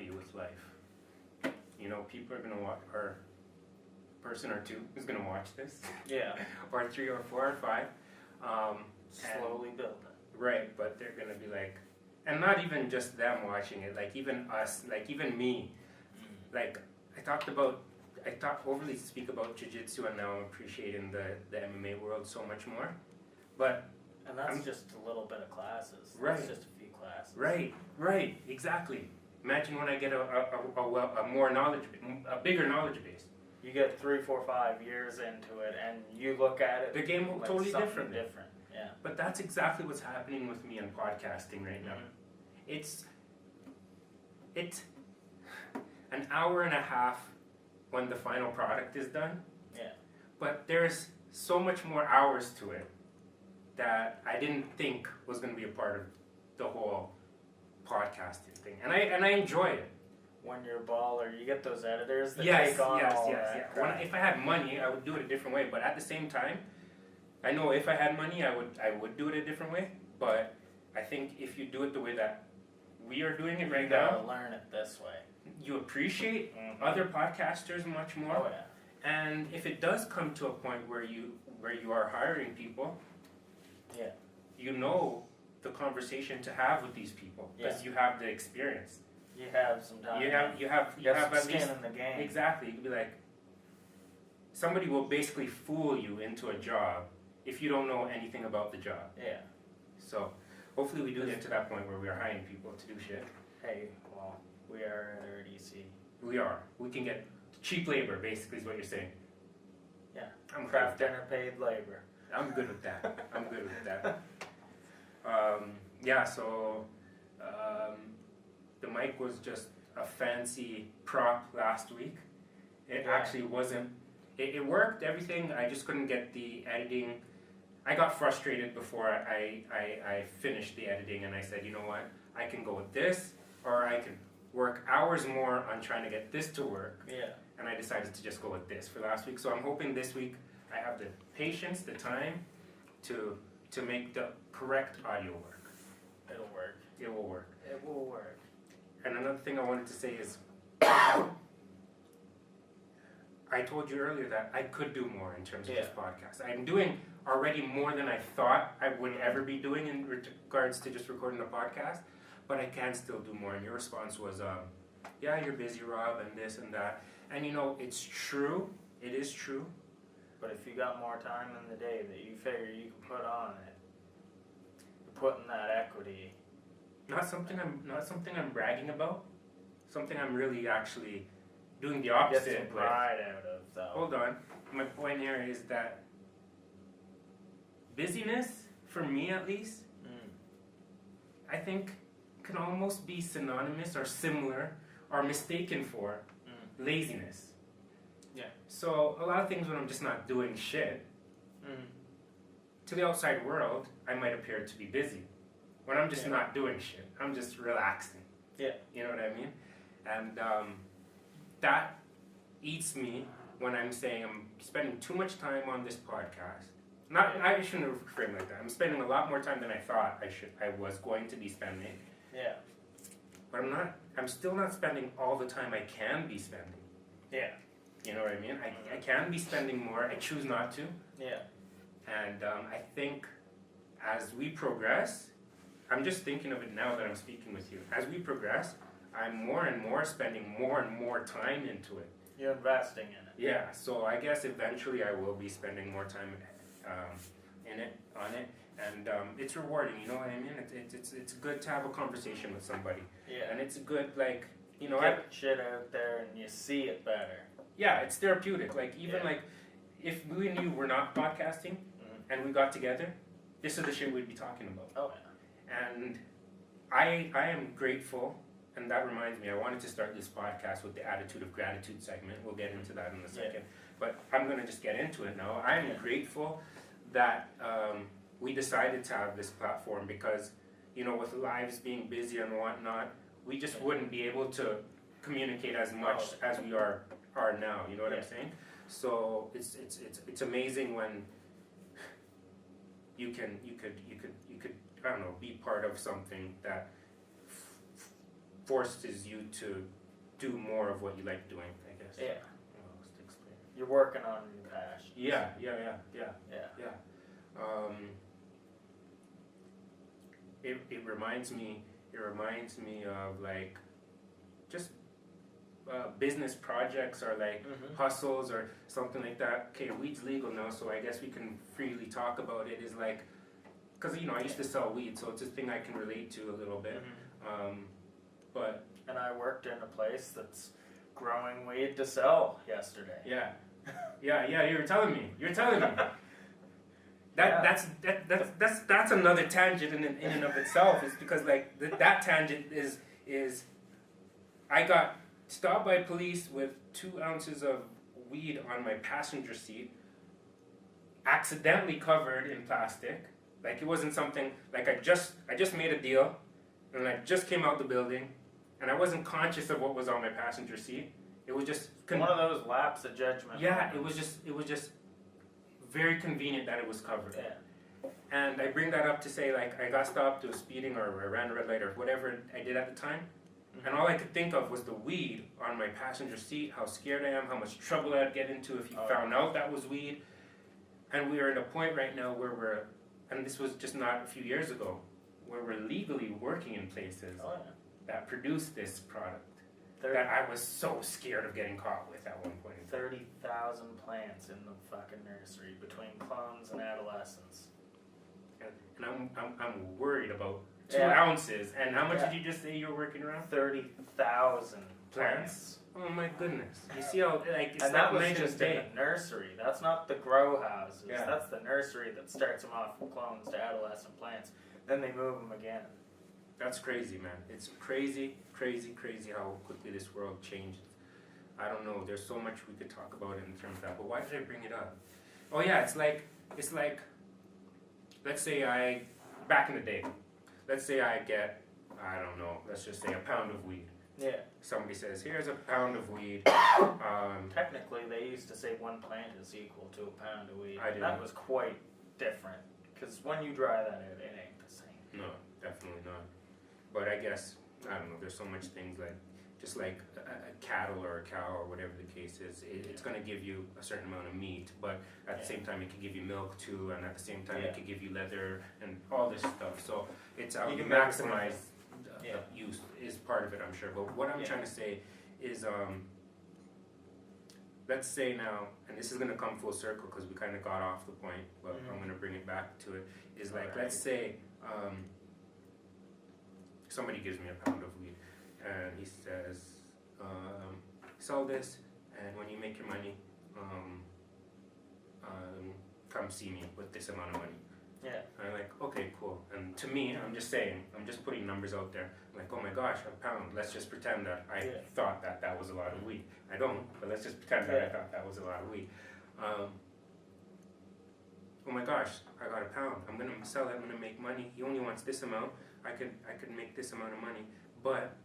happy with life. You know, people are going to watch, or person or two is going to watch this. Yeah. Or 3 or 4 or 5. Slowly building. Right, but they're going to be like, and not even just them watching it, like even us, like even me. Like I talked overly speak about jiu-jitsu, and now I'm appreciating the MMA world so much more. But and that's just a little bit of classes. Right. That's just a few classes. Right, exactly. Imagine when I get a more knowledge, a bigger knowledge base. You get 3, 4, 5 years into it, and you look at it. The game will like totally different. Yeah. But that's exactly what's happening with me in podcasting right now. It's an hour and a half when the final product is done. Yeah. But there's so much more hours to it that I didn't think was going to be a part of the whole podcasting thing. And I enjoy it. When you're a baller, you get those editors that take on all that. If I had money, I would do it a different way. But at the same time, I know if I had money, I would do it a different way. But I think if you do it the way that we are doing it right now, you gotta learn it this way. You appreciate other podcasters much more. Oh yeah. And if it does come to a point where you are hiring people, you know the conversation to have with these people because you have the experience. You have some time. You have some at skin least in the game. Exactly. You could be like, somebody will basically fool you into a job if you don't know anything about the job. Yeah. So hopefully we do get to that point where we are hiring people to do shit. Hey, well, we are at our EC. We are. We can get cheap labor, basically, is what you're saying. Yeah. I'm craft dinner paid labor. I'm good with that. So the mic was just a fancy prop last week. It actually wasn't. It worked, everything. I just couldn't get the editing. I got frustrated before I finished the editing, and I said, you know what? I can go with this, or I can work hours more on trying to get this to work. Yeah. And I decided to just go with this for last week. So I'm hoping this week I have the patience, the time to make the correct audio work. It'll work. It will work. It will work. And another thing I wanted to say is, I told you earlier that I could do more in terms of this podcast. I'm doing already more than I thought I would ever be doing in regards to just recording a podcast, but I can still do more. And your response was, yeah, you're busy, Rob, and this and that. And you know, it's true. It is true. But if you got more time in the day that you figure you can put on it, you're putting that equity. Not something I'm bragging about. Something I'm really actually doing the opposite. Get some pride out of, though. Hold on. My point here is that busyness, for me at least, I think can almost be synonymous or similar or mistaken for laziness. Yeah. So a lot of things when I'm just not doing shit, to the outside world, I might appear to be busy. When I'm just not doing shit, I'm just relaxing. Yeah. You know what I mean? And that eats me when I'm saying I'm spending too much time on this podcast. I shouldn't have framed like that. I'm spending a lot more time than I thought I was going to be spending. Yeah. But I'm still not spending all the time I can be spending. Yeah. You know what I mean? I can be spending more. I choose not to. Yeah. And I think as we progress, I'm just thinking of it now that I'm speaking with you. As we progress, I'm more and more spending more and more time into it. You're investing in it. Yeah, so I guess eventually I will be spending more time on it, and it's rewarding. You know what I mean? It's good to have a conversation with somebody. Yeah. And it's good, like, you know, get shit out there and you see it better. Yeah, it's therapeutic. Like even like if we and you were not podcasting and we got together, this is the shit we'd be talking about. Oh yeah. And I am grateful. And that reminds me, I wanted to start this podcast with the Attitude of Gratitude segment. We'll get into that in a second. But I'm going to just get into it now. I'm grateful that we decided to have this platform because, you know, with lives being busy and whatnot, we just wouldn't be able to communicate as much as we are now. You know what I'm saying? So it's amazing when you could I don't know, be part of something that forces you to do more of what you like doing, I guess. Yeah. To explain. You're working on your passion. Yeah. It reminds me of like just business projects or like hustles or something like that. Okay, weed's legal now, so I guess we can freely talk about it. Is like, because I used to sell weed, so it's a thing I can relate to a little bit. But and I worked in a place that's growing weed to sell yesterday. Yeah. You were telling me. That's another tangent in and of itself. Is because like that tangent is I got stopped by police with 2 ounces of weed on my passenger seat, accidentally covered in plastic. Like it wasn't something like I just made a deal, and I just came out the building, and I wasn't conscious of what was on my passenger seat. It was just one of those lapse of judgment. Yeah, it was just very convenient that it was covered. Yeah. And I bring that up to say, like, I got stopped, it was speeding, or I ran a red light, or whatever I did at the time. And all I could think of was the weed on my passenger seat, how scared I am, how much trouble I'd get into if you found out that was weed. And we are at a point right now where and this was just not a few years ago, where we're legally working in places that produce this product that I was so scared of getting caught with at one point. 30,000 plants in the fucking nursery between clones and adolescents. And I'm worried about 2 ounces. And how much did you just say you were working around? 30,000 plants. Oh my goodness! You see how like it's and that was just in the nursery. That's not the grow houses. Yeah. That's the nursery that starts them off from clones to adolescent plants. Then they move them again. That's crazy, man. It's crazy how quickly this world changes. I don't know. There's so much we could talk about in terms of that. But why did I bring it up? Oh yeah, it's like let's say back in the day, let's say I get, I don't know, let's just say a pound of weed. Yeah. Somebody says, here's a pound of weed. Technically, they used to say 1 plant is equal to a pound of weed. That was quite different. Because when you dry that out, it ain't the same. No, definitely not. But I guess, I don't know, there's so much things like, just like a cattle or a cow or whatever the case is, it's going to give you a certain amount of meat, but at the same time it can give you milk too, and at the same time it can give you leather and all this stuff. So it's you can maximize use is part of it, I'm sure. But what I'm trying to say is, let's say now, and this is going to come full circle because we kind of got off the point, but I'm going to bring it back to it, is like, let's say somebody gives me a pound of weed, and he says, sell this, and when you make your money, come see me with this amount of money. Yeah. And I'm like, okay, cool. And to me, I'm just putting numbers out there. I'm like, oh my gosh, a pound. Let's just pretend that I thought that was a lot of weed. I don't, but let's just pretend that I thought that was a lot of weed. Oh my gosh, I got a pound. I'm gonna sell it. I'm gonna make money. He only wants this amount. I could make this amount of money, but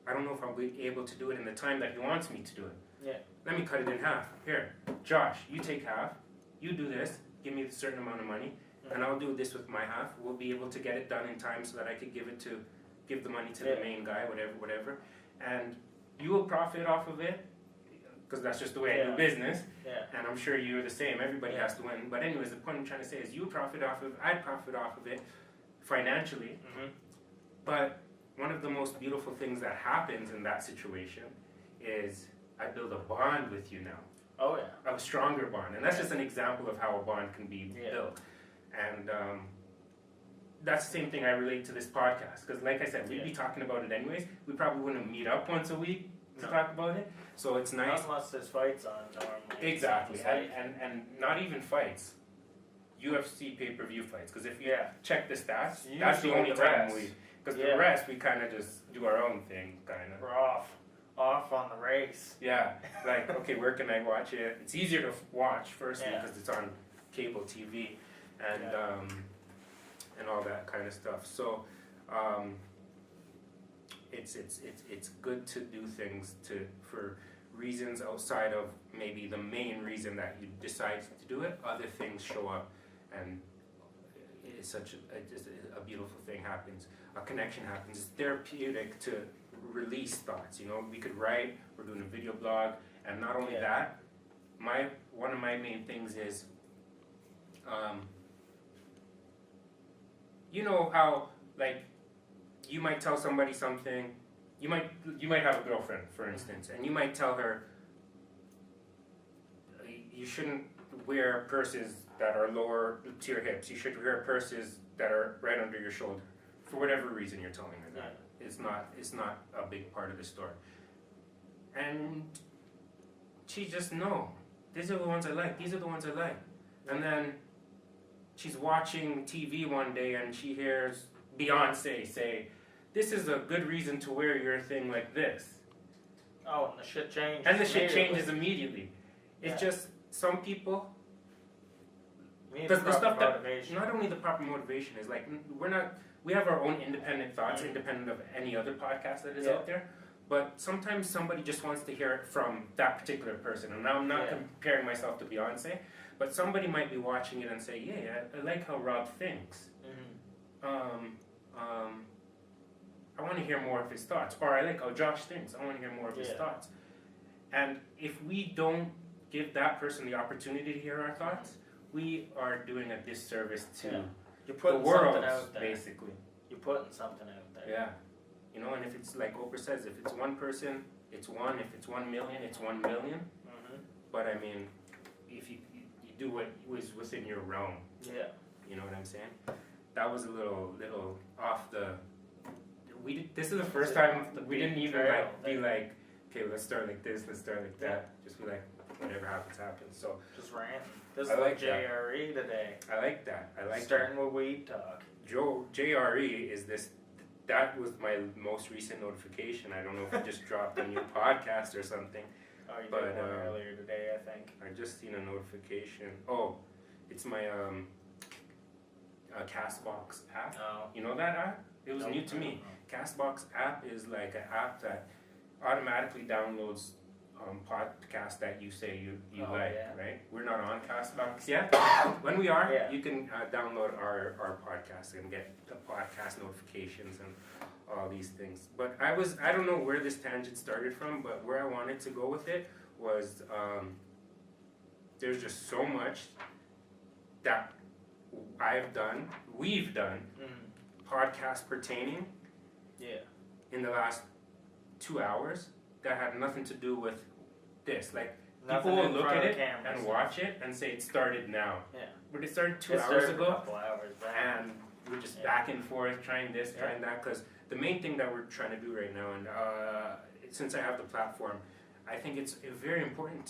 I don't know if I'll be able to do it in the time that he wants me to do it. Yeah. Let me cut it in half. Here, Josh, you take half. You do this. Give me a certain amount of money, and I'll do this with my half. We'll be able to get it done in time so that I could give the money to the main guy, whatever. And you will profit off of it, because that's just the way I do business. Yeah. And I'm sure you're the same. Everybody has to win. But anyways, the point I'm trying to say is you profit off of it, I profit off of it financially. But one of the most beautiful things that happens in that situation is I build a bond with you now. Oh yeah. A stronger bond. And that's just an example of how a bond can be built. And that's the same thing I relate to this podcast. Because like I said, we'd be talking about it anyways. We probably wouldn't meet up once a week to talk about it. So it's nice. Not unless there's fights on normally. Exactly. And not even fights. UFC pay-per-view fights. Because if you check the stats, that's the only time we... Because the rest, we kind of just do our own thing, kind of. We're off on the race. Yeah, like, okay, where can I watch it? It's easier to watch, firstly, because it's on cable TV and all that kind of stuff. So it's good to do things for reasons outside of maybe the main reason that you decide to do it. Other things show up, and it's such a beautiful thing happens. a connection happens. It's therapeutic to release thoughts. You know, we could write. We're doing a video blog, and not only that, one of my main things is, you know how like you might tell somebody something. You might have a girlfriend, for instance, and you might tell her you shouldn't wear purses that are lower to your hips. You should wear purses that are right under your shoulder. For whatever reason you're telling her that. It's not a big part of the story. And she just, no, these are the ones I like, these are the ones I like. And then she's watching TV one day and she hears Beyonce say, this is a good reason to wear your thing like this. Oh, and the shit changes. And the shit changes immediately. It's just, some people, the stuff that, not only the proper motivation is like, we have our own independent thoughts, independent of any other podcast that is out there, but sometimes somebody just wants to hear it from that particular person. And now I'm not comparing myself to Beyonce, but somebody might be watching it and say, yeah, I like how Rob thinks. I want to hear more of his thoughts. Or I like how Josh thinks. I want to hear more of his thoughts. And if we don't give that person the opportunity to hear our thoughts, we are doing a disservice to the world, basically. You're putting something out there. Yeah. You know, and if it's like Oprah says, if it's one person, it's one. If it's 1 million, it's 1 million. But I mean, if you do what was within your realm. Yeah. You know what I'm saying? That was a little off the... This is the first time we didn't even be like, okay, let's start like this, let's start like that. Just be like, whatever happens, happens. So just ranting. This is like JRE today. I like that. I like starting with weed talk. JRE is this. That was my most recent notification. I don't know if I just dropped a new podcast or something. Oh, you did one earlier today, I think. I just seen a notification. Oh, it's my Castbox app. Oh. You know that app? It was new to me. Castbox app is like an app that automatically downloads podcasts that you say you like, right? We're not on Castbox yet. When we are, you can download our podcast and get the podcast notifications and all these things. But I don't know where this tangent started from, but where I wanted to go with it was there's just so much that we've done, podcast pertaining in the last 2 hours that had nothing to do with this. Like, people will look at it and watch it and say it started now. Yeah. But it started 2 hours ago. A couple hours back. And we're just back and forth trying this, trying that. Because the main thing that we're trying to do right now, and since I have the platform, I think it's very important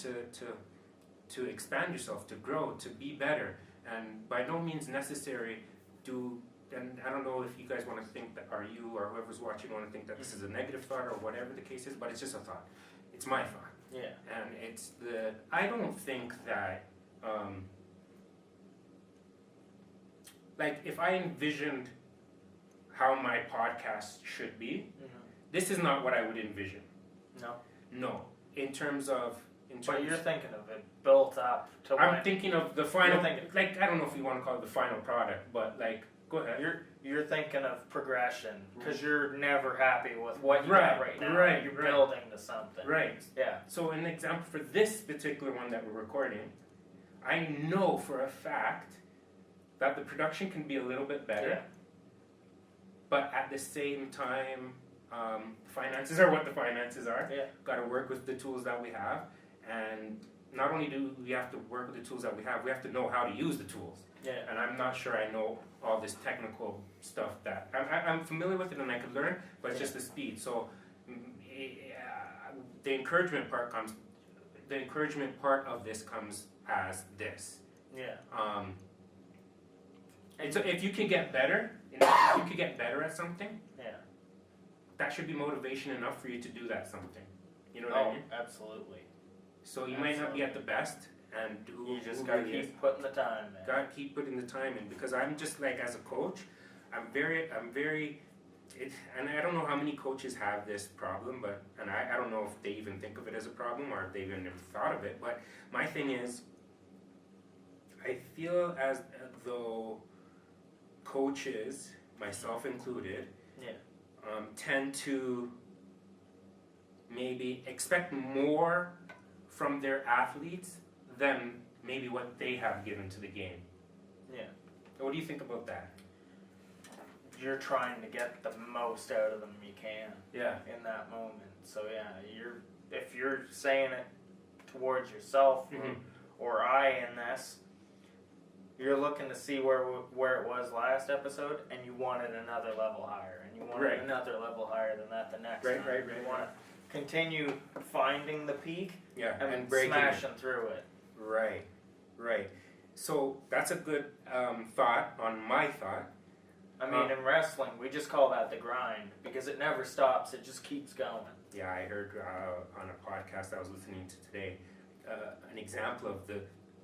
to expand yourself, to grow, to be better. And by no means necessary and I don't know if you guys want to think that, or you or whoever's watching want to think that this is a negative thought or whatever the case is, but it's just a thought. It's my thought. Yeah. And it's I don't think that, like, if I envisioned how my podcast should be, this is not what I would envision. No? No. In terms of... But you're thinking of it built up to I'm thinking of the final... Like, I don't know if you want to call it the final product, but, like, go ahead. You're thinking of progression, because you're never happy with what you got right now. Right, you're building to something. Right. Yeah. So an example for this particular one that we're recording, I know for a fact that the production can be a little bit better, but at the same time, finances are what the finances are. Yeah. Got to work with the tools that we have, and not only do we have to work with the tools that we have to know how to use the tools. Yeah. And I'm not sure I know all this technical stuff that I'm familiar with it and I could learn, but it's just the speed. So the encouragement part of this comes as this. Yeah. And so if you can get better, if you could get better at something, that should be motivation enough for you to do that something. You know what I mean? Absolutely. So you might not be at the best, and you just gotta keep putting the time in. Gotta keep putting the time in, because I'm just like, as a coach, I'm very, and I don't know how many coaches have this problem, but, and I don't know if they even think of it as a problem or if they've even thought of it, but my thing is, I feel as though coaches, myself included, tend to maybe expect more from their athletes than maybe what they have given to the game. Yeah. What do you think about that? You're trying to get the most out of them you can. Yeah. In that moment. So yeah, if you're saying it towards yourself or I in this, you're looking to see where it was last episode, and you want it another level higher, and you want it another level higher than that the next time. You want to continue finding the peak and smashing through it. Right. So that's a good thought on my thought. I mean, in wrestling, we just call that the grind because it never stops. It just keeps going. Yeah, I heard on a podcast I was listening to today an example of the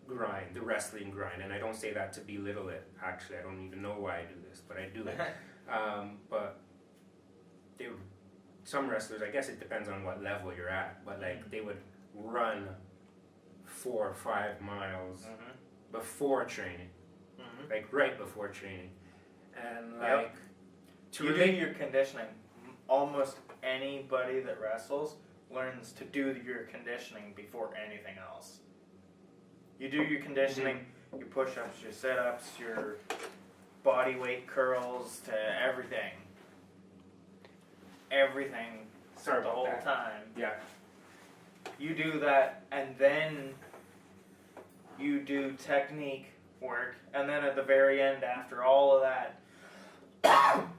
grind, the wrestling grind, and I don't say that to belittle it. Actually, I don't even know why I do this, but I do it. But some wrestlers, I guess it depends on what level you're at, but like they would run 4 or 5 miles before training, like right before training, and like to relate your conditioning. Almost anybody that wrestles learns to do your conditioning before anything else. You do your conditioning, your push-ups, your sit-ups, your body weight curls, to everything. Everything. Sorry the about whole that. time. Yeah. You do that, and then you do technique work, and then at the very end, after all of that,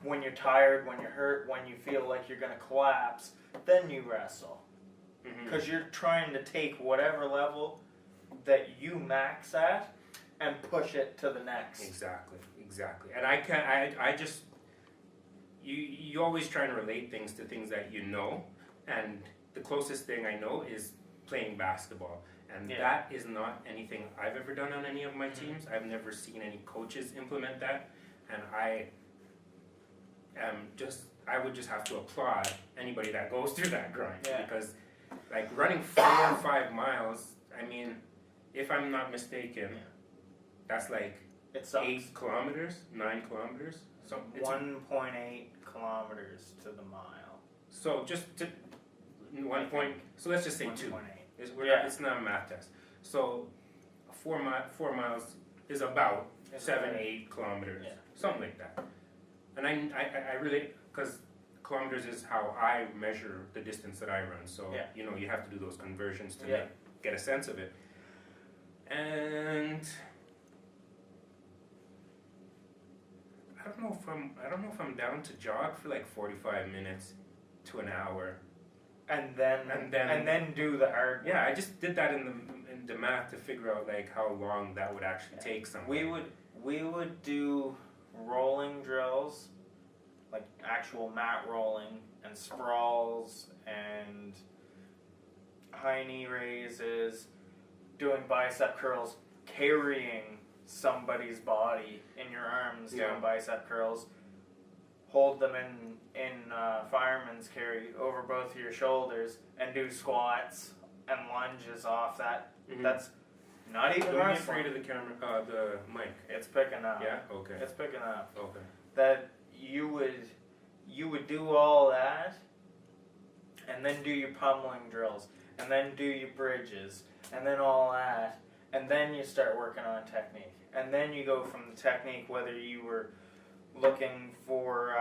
when you're tired, when you're hurt, when you feel like you're going to collapse, then you wrestle. Because you're trying to take whatever level that you max at and push it to the next. Exactly. And I just, you always trying to relate things to things that you know, and the closest thing I know is playing basketball. And that is not anything I've ever done on any of my teams. I've never seen any coaches implement that, and I would just have to applaud anybody that goes through that grind, because like running 4 or 5 miles, I mean, if I'm not mistaken, that's like 8 kilometers, 9 kilometers. So 1.8 kilometers to the mile. So just to 1 point. So let's just say 2. It's not a math test. So 4 miles is about 7-8 kilometers, something like that. And I really, because kilometers is how I measure the distance that I run. So you have to do those conversions to get a sense of it. And I don't know if I'm down to jog for like 45 minutes to an hour. And then do the hard work. Yeah, I just did that in the math to figure out like how long that would actually take someone. We would do rolling drills, like actual mat rolling and sprawls and high knee raises, doing bicep curls, carrying somebody's body in your arms, doing bicep curls. Hold them in fireman's carry over both of your shoulders and do squats and lunges off that. That's not even Don't be afraid of the camera, the mic. It's picking up. Yeah? Okay. It's picking up. Okay. That you would do all that, and then do your pummeling drills, and then do your bridges, and then all that, and then you start working on technique. And then you go from the technique, whether you were looking for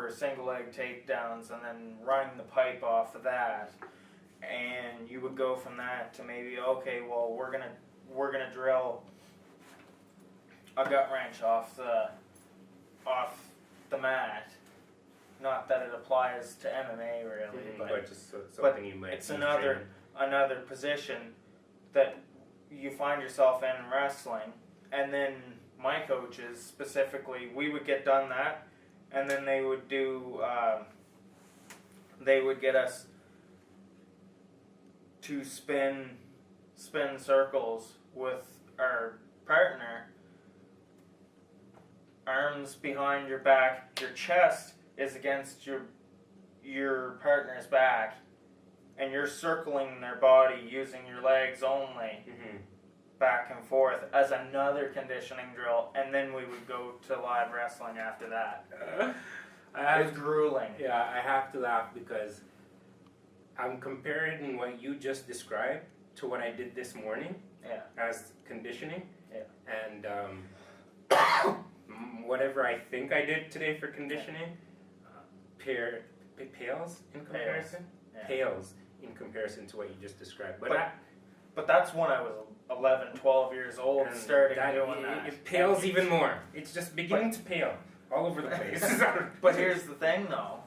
single leg takedowns and then running the pipe off of that, and you would go from that to maybe, okay, well, we're gonna drill a gut wrench off the mat. Not that it applies to MMA really, but just something you might. It's another position that you find yourself in wrestling, and then my coaches specifically, we would get done that, and then they would do, they would get us to spin circles with our partner, arms behind your back, your chest is against your partner's back, and you're circling their body using your legs only. back and forth as another conditioning drill, and then we would go to live wrestling after that. It was grueling. Yeah, I have to laugh because I'm comparing what you just described to what I did this morning as conditioning. Yeah. And whatever I think I did today for conditioning pales in comparison. Yeah. Pales in comparison to what you just described. But that's when I was 11, 12 years old and starting doing that. It pales even more. It's just beginning to pale all over the place. But here's the thing though.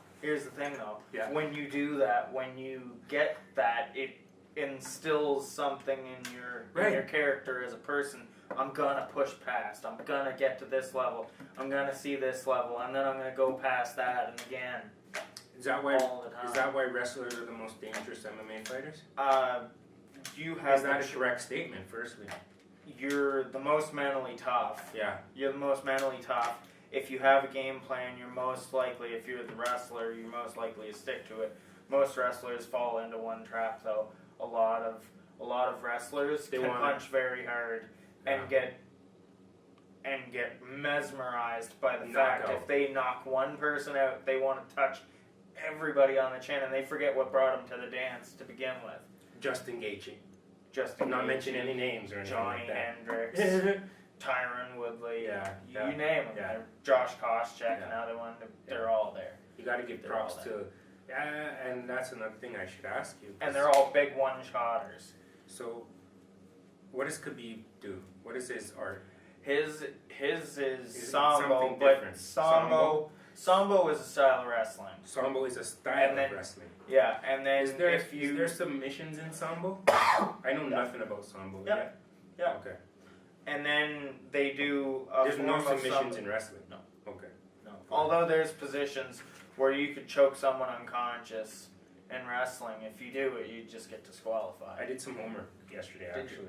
Yeah. When you do that, when you get that, it instills something in your character as a person. I'm gonna push past. I'm gonna get to this level. I'm gonna see this level, and then I'm gonna go past that and again. Is that why? All the time. Is that why wrestlers are the most dangerous MMA fighters? You have Is that a correct statement? Firstly, you're the most mentally tough. Yeah. You're the most mentally tough. If you have a game plan, you're most likely, if you're the wrestler, you're most likely to stick to it. Most wrestlers fall into one trap, though. A lot of wrestlers can punch very hard and get mesmerized by the fact if they knock one person out, they want to touch everybody on the chin, and they forget what brought them to the dance to begin with. Just engaging. I'm not mentioning any names or anything Johnny like that. Hendricks, Tyron Woodley, you name them. Yeah. Josh Koscheck, another one. They're all there. You got to give props to. And that's another thing I should ask you. And they're all big one-shotters. So, what does Khabib do? What is his art? His is Sambo, Sambo, but Sambo is a style of wrestling. Sambo is a style of wrestling. Yeah, and then is there submissions in Sambo? I know nothing about Sambo yet. Yeah. Okay. And then they do. There's no submissions in wrestling. No. Okay. No. Although there's positions where you could choke someone unconscious in wrestling. If you do it, you just get disqualified. I did some homework yesterday, actually.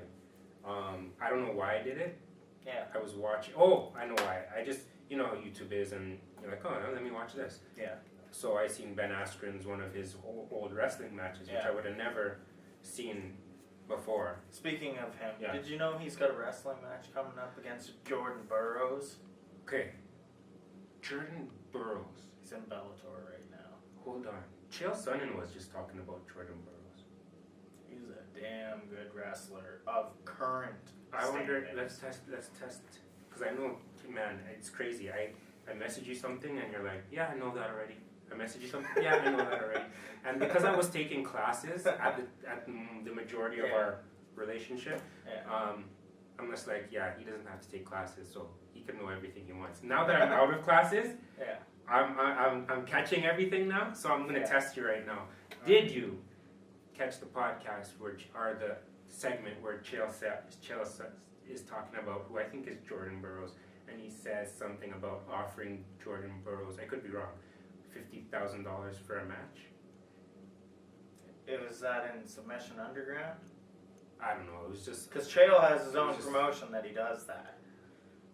I don't know why I did it. Yeah. I was watching. Oh, I know why. I just, you know how YouTube is, and you're like, oh, let me watch this. Yeah. So I seen Ben Askren's one of his old wrestling matches, which I would have never seen before. Speaking of him, did you know he's got a wrestling match coming up against Jordan Burroughs? Okay. Jordan Burroughs. He's in Bellator right now. Hold on. Chael Sonnen was just talking about Jordan Burroughs. He's a damn good wrestler of current I wonder, standings. let's test, because I know, man, it's crazy. I message you something and you're like, yeah, I know that already. I message you something, yeah, I know that already. And because I was taking classes at the majority of our relationship, I'm just like, yeah, he doesn't have to take classes, so he can know everything he wants. Now that I'm out of classes, I'm catching everything now, so I'm going to test you right now. Did you catch the podcast or the segment where Chael is talking about who I think is Jordan Burroughs, and he says something about offering Jordan Burroughs, I could be wrong, $50,000 for a match? It was that in Submission Underground? I don't know, it was just... Because Chael has his own promotion that he does that.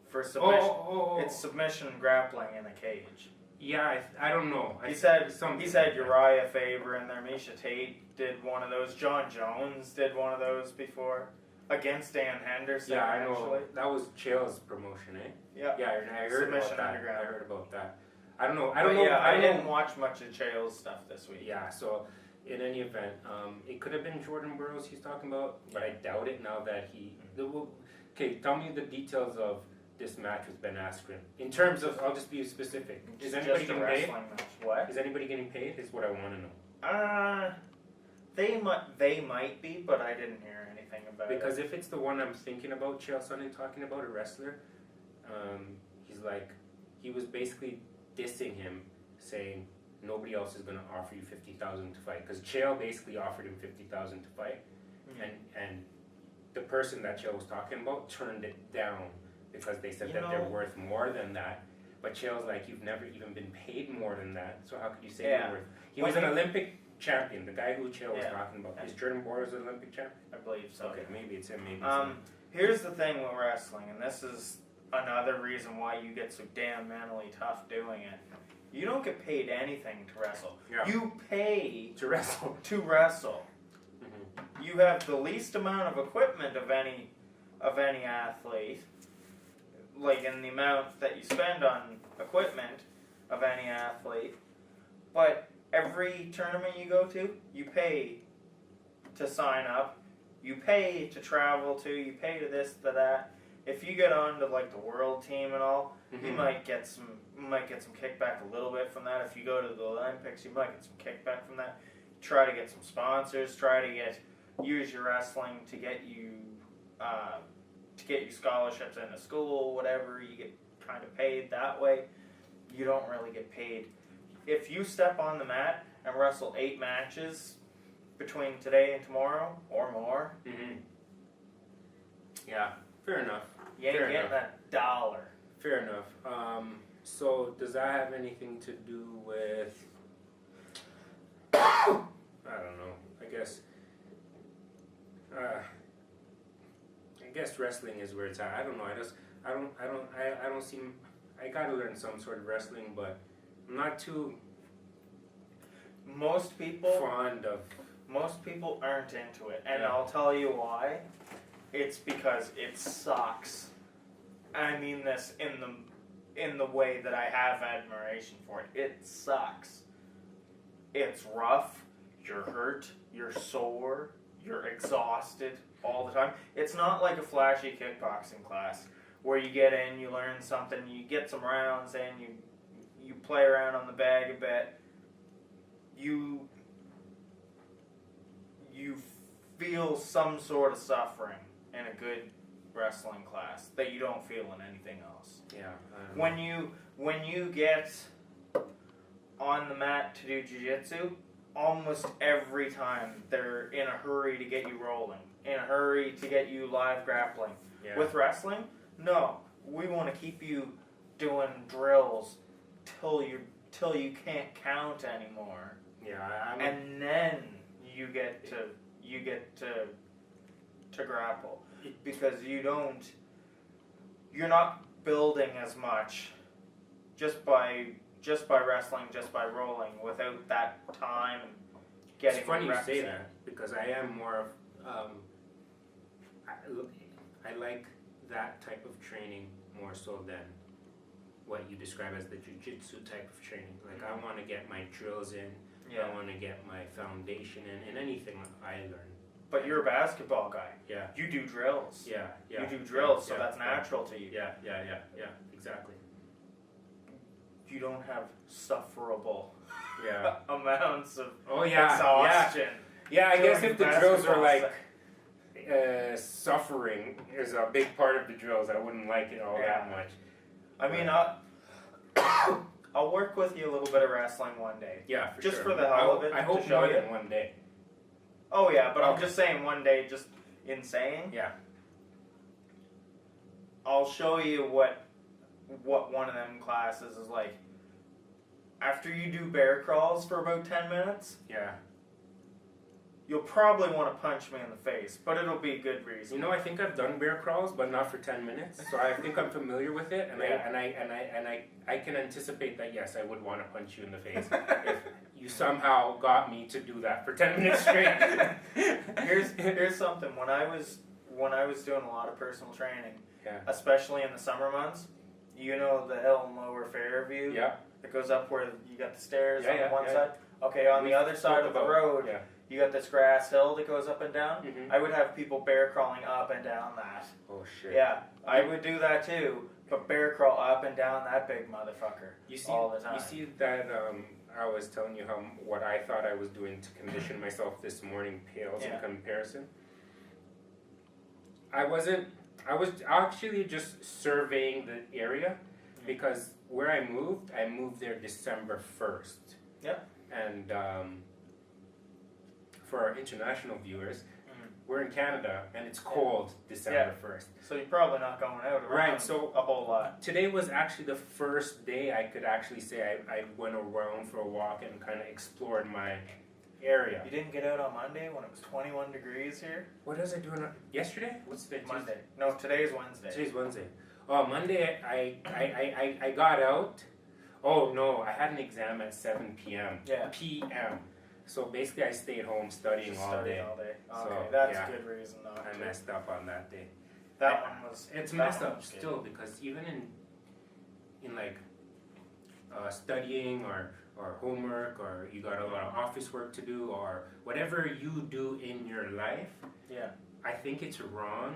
For submission, it's submission grappling in a cage. Yeah, I don't know. He said Uriah Faber in there. Misha Tate did one of those. John Jones did one of those before against Dan Henderson. Yeah, I know. That was Chael's promotion, eh? Yeah. Yeah, I heard Submission about that. Underground. I heard about that. I don't know. I didn't watch much of Chael's stuff this week. Yeah, so in any event, it could have been Jordan Burroughs he's talking about, but I doubt it now that he... Okay, tell me the details of this match with Ben Askren. In terms of, I'll just be specific. Is anybody getting paid? Match. What? Is anybody getting paid? Is what I want to know. They might be, but I didn't hear anything about it. Because if it's the one I'm thinking about, Chael Sonnen talking about, a wrestler, he was basically dissing him, saying nobody else is going to offer you $50,000 to fight. Because Chael basically offered him $50,000 to fight, and the person that Chael was talking about turned it down because they said that they're worth more than that. But Chael's like, you've never even been paid more than that, so how could you say you're worth? He was an Olympic champion, the guy who Chael was talking about. Is Jordan Burroughs an Olympic champion? I believe so. Okay, maybe it's him, maybe it's him. Here's the thing with wrestling, and this is another reason why you get so damn mentally tough doing it. You don't get paid anything to wrestle. Yeah. You pay to wrestle. To wrestle. Mm-hmm. You have the least amount of equipment of of any athlete, like in the amount that you spend on equipment of any athlete, but every tournament you go to, you pay to sign up, you pay to travel to, you pay to this, to that. If you get on to like the world team and all, you might get some kickback a little bit from that. If you go to the Olympics, you might get some kickback from that. Try to get some sponsors. Try to use your wrestling to get you scholarships into school, whatever. You get kind of paid that way. You don't really get paid. If you step on the mat and wrestle 8 matches between today and tomorrow or more, yeah, fair enough. You ain't getting that dollar. Fair enough. So does that have anything to do with? I don't know. I guess wrestling is where it's at. I don't know. I don't seem. I gotta learn some sort of wrestling, but I'm not too. Most people fond of. Most people aren't into it, and Yeah. I'll tell you why. It's because it sucks. I mean this in the way that I have admiration for it. It sucks. It's rough. You're hurt. You're sore. You're exhausted all the time. It's not like a flashy kickboxing class where you get in, you learn something, you get some rounds in, you play around on the bag a bit. You feel some sort of suffering in a good wrestling class that you don't feel in anything else. Yeah. When you get on the mat to do jiu-jitsu, almost every time they're in a hurry to get you rolling, in a hurry to get you live grappling. Yeah. With wrestling, no. We want to keep you doing drills till you can't count anymore. Yeah. And then you get to grapple, because you're not building as much just by wrestling, just by rolling, without that time getting. It's funny you reps say in. that, because I am more of I like that type of training more so than what you describe as the jiu-jitsu type of training. Like, I want to get my drills in. Yeah. I want to get my foundation in anything I learn. But you're a basketball guy. Yeah. You do drills. Yeah. You do drills, so that's natural to you. Yeah. Exactly. You don't have sufferable Yeah. amounts of Yeah. exhaustion. Yeah. I guess during if the drills are basketball like suffering is a big part of the drills, I wouldn't like it all that much. I mean, I'll work with you a little bit of wrestling one day. Yeah, for just sure. for the hell of it. I hope to show more you. than one day. Oh yeah, but I'm Okay. just saying one day, just in saying. Yeah. I'll show you what one of them classes is like. After you do bear crawls for about 10 minutes, Yeah. you'll probably want to punch me in the face, but it'll be good reason. You know, I think I've done bear crawls, but not for 10 minutes. So I think I'm familiar with it, and Yeah. I can anticipate that. Yes, I would want to punch you in the face if you somehow got me to do that for 10 minutes straight. Here's something. When I was doing a lot of personal training, Yeah. especially in the summer months, you know the hill in Lower Fairview Yeah. that goes up where you got the stairs on one yeah. side. Okay, on the other side of the road, Yeah. you got this grass hill that goes up and down. Mhm. I would have people bear crawling up and down that. Oh shit. Yeah, I would do that too, but bear crawl up and down that big motherfucker all the time. You see that I was telling you what I thought I was doing to condition myself this morning pales in comparison. I was actually just surveying the area, because where I moved there December 1st. Yep. And for our international viewers, we're in Canada and it's cold December 1st. So you're probably not going out around so a whole lot. Today was actually the first day I could actually say I went around for a walk and kind of explored my area. You didn't get out on Monday when it was 21 degrees here? What was I doing yesterday? What's the Monday. No, today's Wednesday. Today's Wednesday. Oh, Monday I got out. Oh no, I had an exam at 7 p.m. Yeah. p.m. So basically I stayed home studying all day. Okay, So, that's yeah. a good reason not I to. messed up on that day. That one was. It's messed up still because even in like studying or homework, or you got a lot of office work to do, or whatever you do in your life, Yeah. I think it's wrong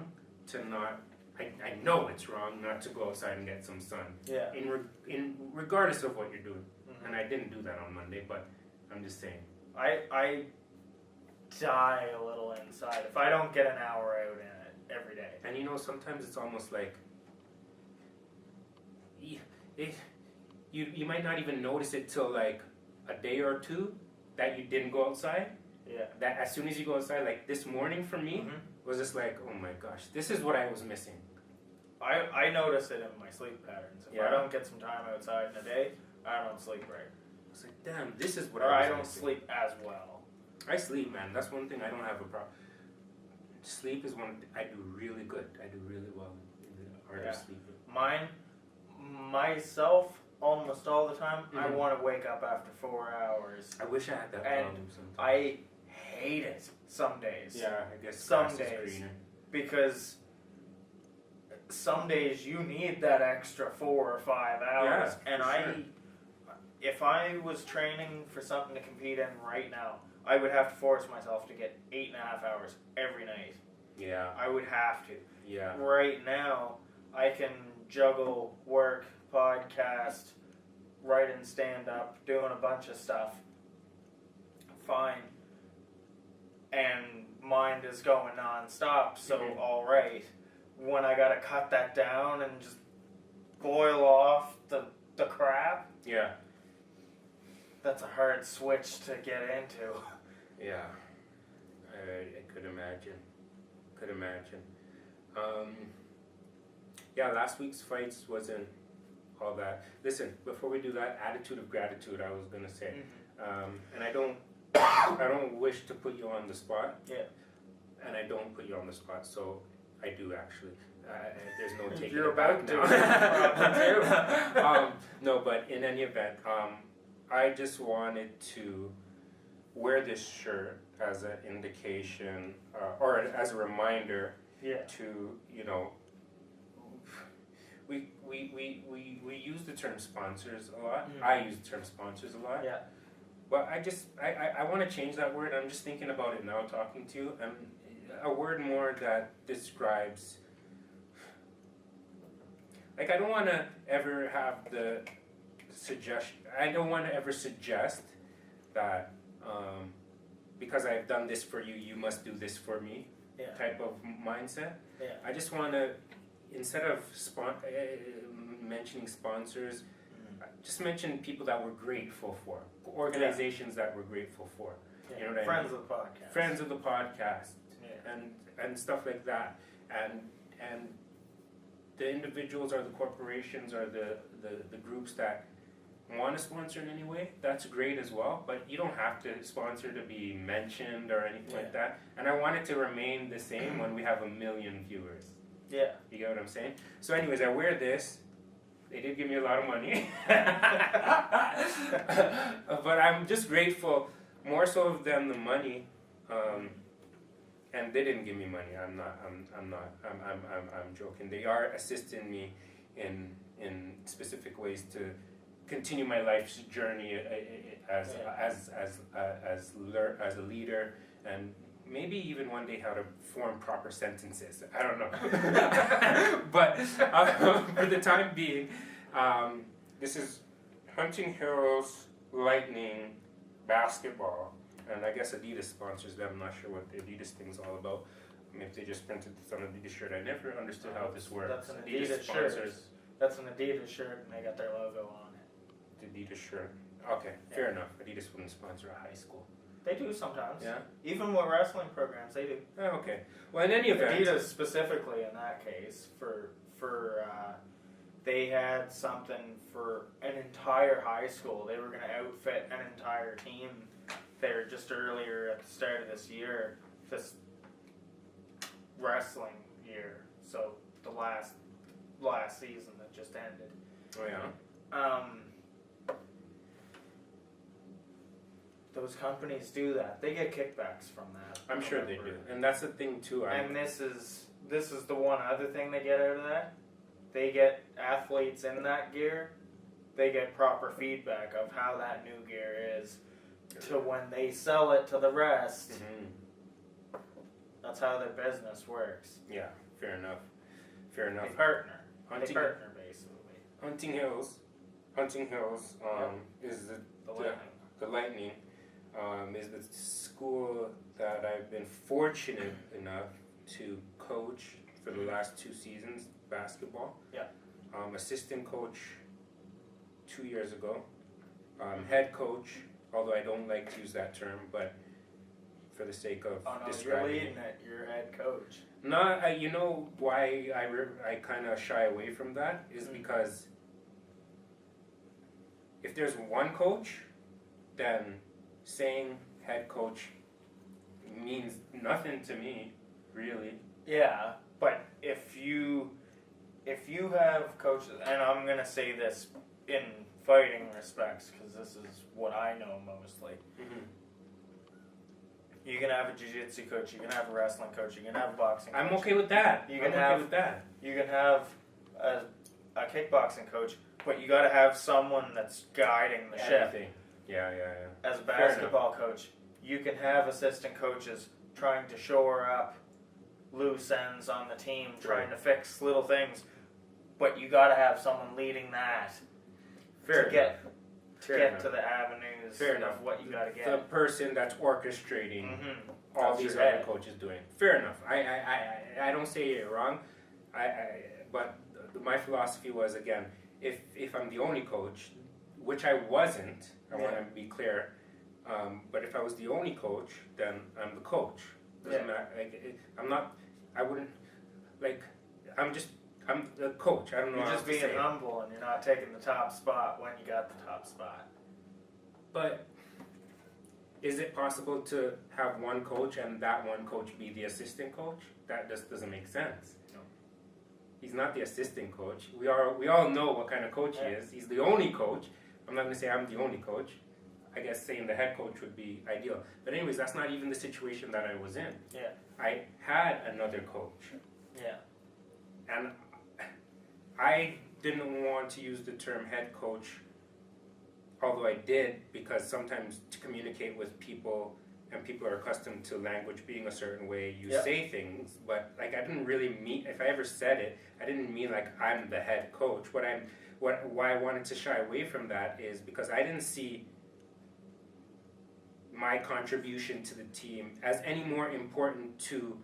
to not. I know it's wrong not to go outside and get some sun. Yeah. In regardless of what you're doing, Mm-hmm. and I didn't do that on Monday, but I'm just saying. I die a little inside if I don't get an hour out in it every day. And you know, sometimes it's almost like you might not even notice it till like a day or two that you didn't go outside. Yeah. That as soon as you go outside, like this morning for me, was just like, oh my gosh, this is what I was missing. I notice it in my sleep patterns. If I don't get some time outside in a day, I don't sleep right. It's like, damn, this is what Or I was I don't missing. sleep as well. I sleep, man. That's one thing I don't have a problem. Sleep is one I do really good. I do really well in the art of sleeping. Myself, almost all the time, I want to wake up after 4 hours. I wish I had that And problem sometimes. I hate it some days. Yeah, I guess Some grass is days. greener. Because some days you need that extra 4 or 5 hours. Yeah, and sure. If I was training for something to compete in right now, I would have to force myself to get 8.5 hours every night. Yeah. I would have to. Yeah. Right now, I can juggle work, podcast, writing stand-up, doing a bunch of stuff. Fine. And mind is going non-stop, so alright. When I gotta cut that down and just boil off the crap, Yeah. that's a hard switch to get into. Yeah. I could imagine. Could imagine. Yeah, last week's fights wasn't all that. Listen, before we do that, attitude of gratitude, I was gonna say, and I don't wish to put you on the spot. Yeah. And I don't put you on the spot, so I do actually. There's no taking You're it back about now. to. No, but in any event, I just wanted to wear this shirt as an indication or as a reminder to, you know, we use the term sponsors a lot. I use the term sponsors a lot. Yeah. But I want to change that word. I'm just thinking about it now talking to you. A word more that describes, like, I don't want to ever have the suggestion, I don't want to ever suggest that because I've done this for you, you must do this for me type of mindset. Yeah. I just want to, instead of mentioning sponsors, just mention people that we're grateful for, organizations that we're grateful for. Yeah. You know what Friends I mean? of the podcast. Friends of the podcast. Yeah. And stuff like that, and the individuals or the corporations or the groups that want to sponsor in any way, that's great as well, but you don't have to sponsor to be mentioned or anything like that. And I want it to remain the same when we have 1 million viewers. Yeah. You get what I'm saying? So anyways, I wear this. They did give me a lot of money. But I'm just grateful, more so than the money. And they didn't give me money. I'm joking. They are assisting me in specific ways to continue my life's journey as a leader, and maybe even one day how to form proper sentences. I don't know. But for the time being, this is Hunting Hills Lightning Basketball. And I guess Adidas sponsors them. I'm not sure what the Adidas thing's all about. Maybe they just printed this on an Adidas shirt. I never understood how this works. That's an Adidas shirt. That's an Adidas shirt, and they got their logo on it. The Adidas shirt. Okay, fair enough. Adidas wouldn't sponsor a high school. They do sometimes. Yeah? Even with wrestling programs, they do. Oh, okay. Well, in any event. Adidas specifically in that case, for they had something for an entire high school. They were going to outfit an entire team there just earlier at the start of this year, this wrestling year. So the last season that just ended. Oh yeah. Those companies do that. They get kickbacks from that. I'm sure they do, and that's the thing too. And this is this is the one other thing they get out of that. They get athletes in that gear. They get proper feedback of how that new gear is to when they sell it to the rest. Mm-hmm. That's how their business works. Yeah, fair enough. Fair enough. They partner. Hunting, They partner, basically. Hunting Hills is the Lightning is the school that I've been fortunate enough to coach for the last 2 seasons, basketball. Yeah. Assistant coach 2 years ago. Head coach, although I don't like to use that term, but for the sake of describing. You're leading it. You're head coach. No, you know why I kind of shy away from that is because if there's one coach, then saying head coach means nothing to me, really. Yeah, but if you have coaches, and I'm gonna say this in fighting respects because this is what I know mostly. Mm-hmm. You can have a jiu-jitsu coach, you can have a wrestling coach, you can have a boxing coach. I'm okay with that. You can have a kickboxing coach, but you got to have someone that's guiding the ship. Yeah. As a basketball coach, you can have assistant coaches trying to shore up loose ends on the team, trying to fix little things, but you got to have someone leading that to get to the avenues of what you got to get. The person that's orchestrating all That's these your other head. coaches doing. Fair enough. I don't say you're wrong. But my philosophy was, again, if I'm the only coach, which I wasn't, I want to be clear, but if I was the only coach, then I'm the coach. Doesn't matter. I'm the coach. I don't know You're how just to being say it. humble and you're not taking the top spot when you got the top spot. But is it possible to have one coach and that one coach be the assistant coach? That just doesn't make sense. No. He's not the assistant coach. We all know what kind of coach he is. He's the only coach. I'm not going to say I'm the only coach. I guess saying the head coach would be ideal. But anyways, that's not even the situation that I was in. Yeah. I had another coach. Yeah. And I didn't want to use the term head coach, although I did, because sometimes to communicate with people, and people are accustomed to language being a certain way, you say things, but like I didn't really mean, if I ever said it, I didn't mean like I'm the head coach. Why I wanted to shy away from that is because I didn't see my contribution to the team as any more important to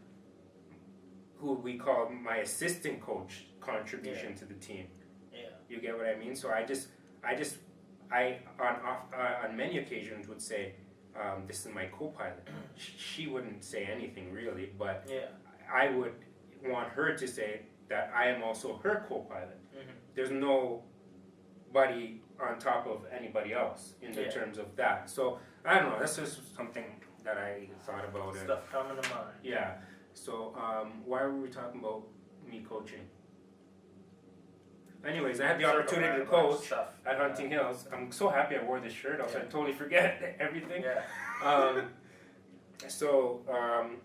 who we call my assistant coach contribution to the team. Yeah. You get what I mean? So I on many occasions would say, this is my co-pilot. She wouldn't say anything really, but I would want her to say that I am also her co-pilot. Mm-hmm. There's nobody on top of anybody else in the terms of that. So I don't know. That's just something that I thought about. Stuff coming to mind. Yeah. So why were we talking about me coaching? Anyways, I had the opportunity to coach at Hunting Hills. I'm so happy I wore this shirt, else I'd totally forget everything. Yeah.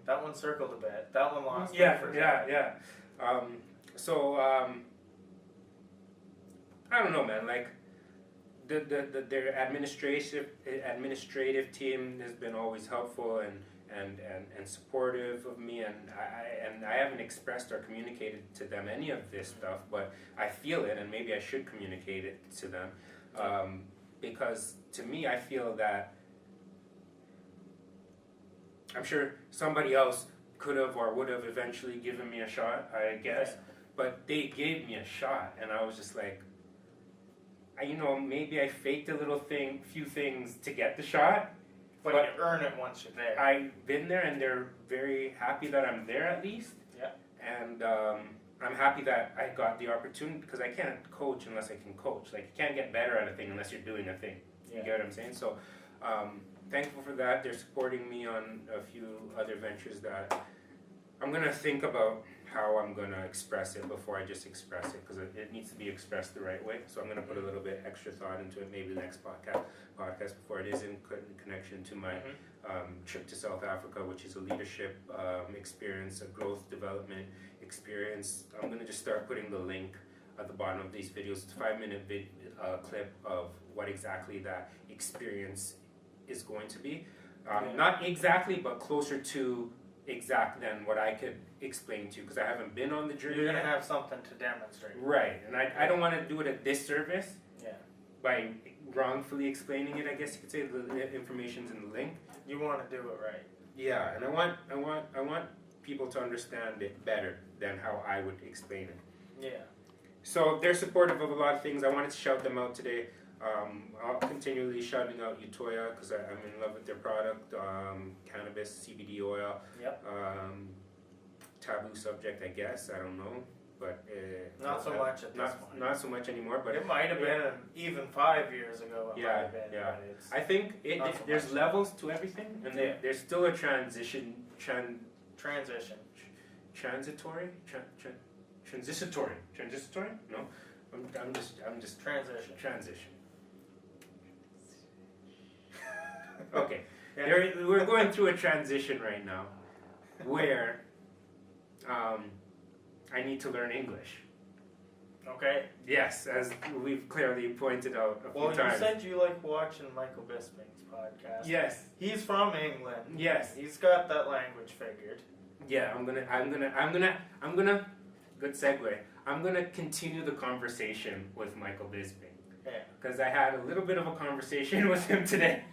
That one circled a bit. That one lost. Yeah. I don't know, man. Like their administrative team has been always helpful and supportive of me, and I haven't expressed or communicated to them any of this stuff, but I feel it, and maybe I should communicate it to them, because to me I feel that I'm sure somebody else could have or would have eventually given me a shot, I guess, but they gave me a shot, and I was just like, maybe I faked a few things to get the shot. But you earn it once you're there. I've been there, and they're very happy that I'm there at least. Yeah. And I'm happy that I got the opportunity, because I can't coach unless I can coach. Like, you can't get better at a thing unless you're doing a thing. You get what I'm saying? So thankful for that. They're supporting me on a few other ventures that I'm going to think about how I'm going to express it before I just express it, because it needs to be expressed the right way. So I'm going to put a little bit extra thought into it, maybe the next podcast before it is in connection to my trip to South Africa, which is a leadership experience, a growth development experience. I'm going to just start putting the link at the bottom of these videos. It's a 5-minute clip of what exactly that experience is going to be. Not exactly, but closer to exact than what I could explain to you, because I haven't been on the journey. You're going to yet. have something to demonstrate. Right, and I don't want to do it a disservice Yeah. by wrongfully explaining it, I guess you could say. The information's in the link. You want to do it right. Yeah, and I want people to understand it better than how I would explain it. Yeah. So they're supportive of a lot of things. I wanted to shout them out today. I'll continually shouting out Utoya because I'm in love with their product. Cannabis, CBD oil. Yep. Taboo subject, I guess. I don't know, but Not so much at this point. Not so much anymore. But it might have been even 5 years ago. It might have been, but it's I think there's much. levels to everything, and there's still a transition. Transition. Transitory. No, I'm just Transition. Okay, we're going through a transition right now, where I need to learn English. Okay. Yes, as we've clearly pointed out a few times. You said you like watching Michael Bisping's podcast. Yes. He's from England. Yes. He's got that language figured. Yeah, I'm gonna. Good segue. I'm gonna continue the conversation with Michael Bisping. Yeah. Because I had a little bit of a conversation with him today,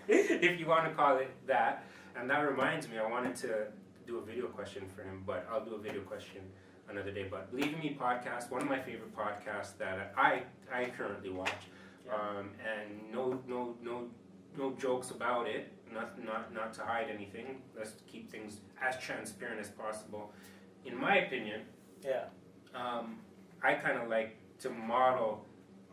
if you want to call it that. And that reminds me, I wanted to do a video question for him, but I'll do a video question another day. But Believe in Me podcast, one of my favorite podcasts that I currently watch, and no jokes about it. Not to hide anything. Let's keep things as transparent as possible. In my opinion, I kind of like to model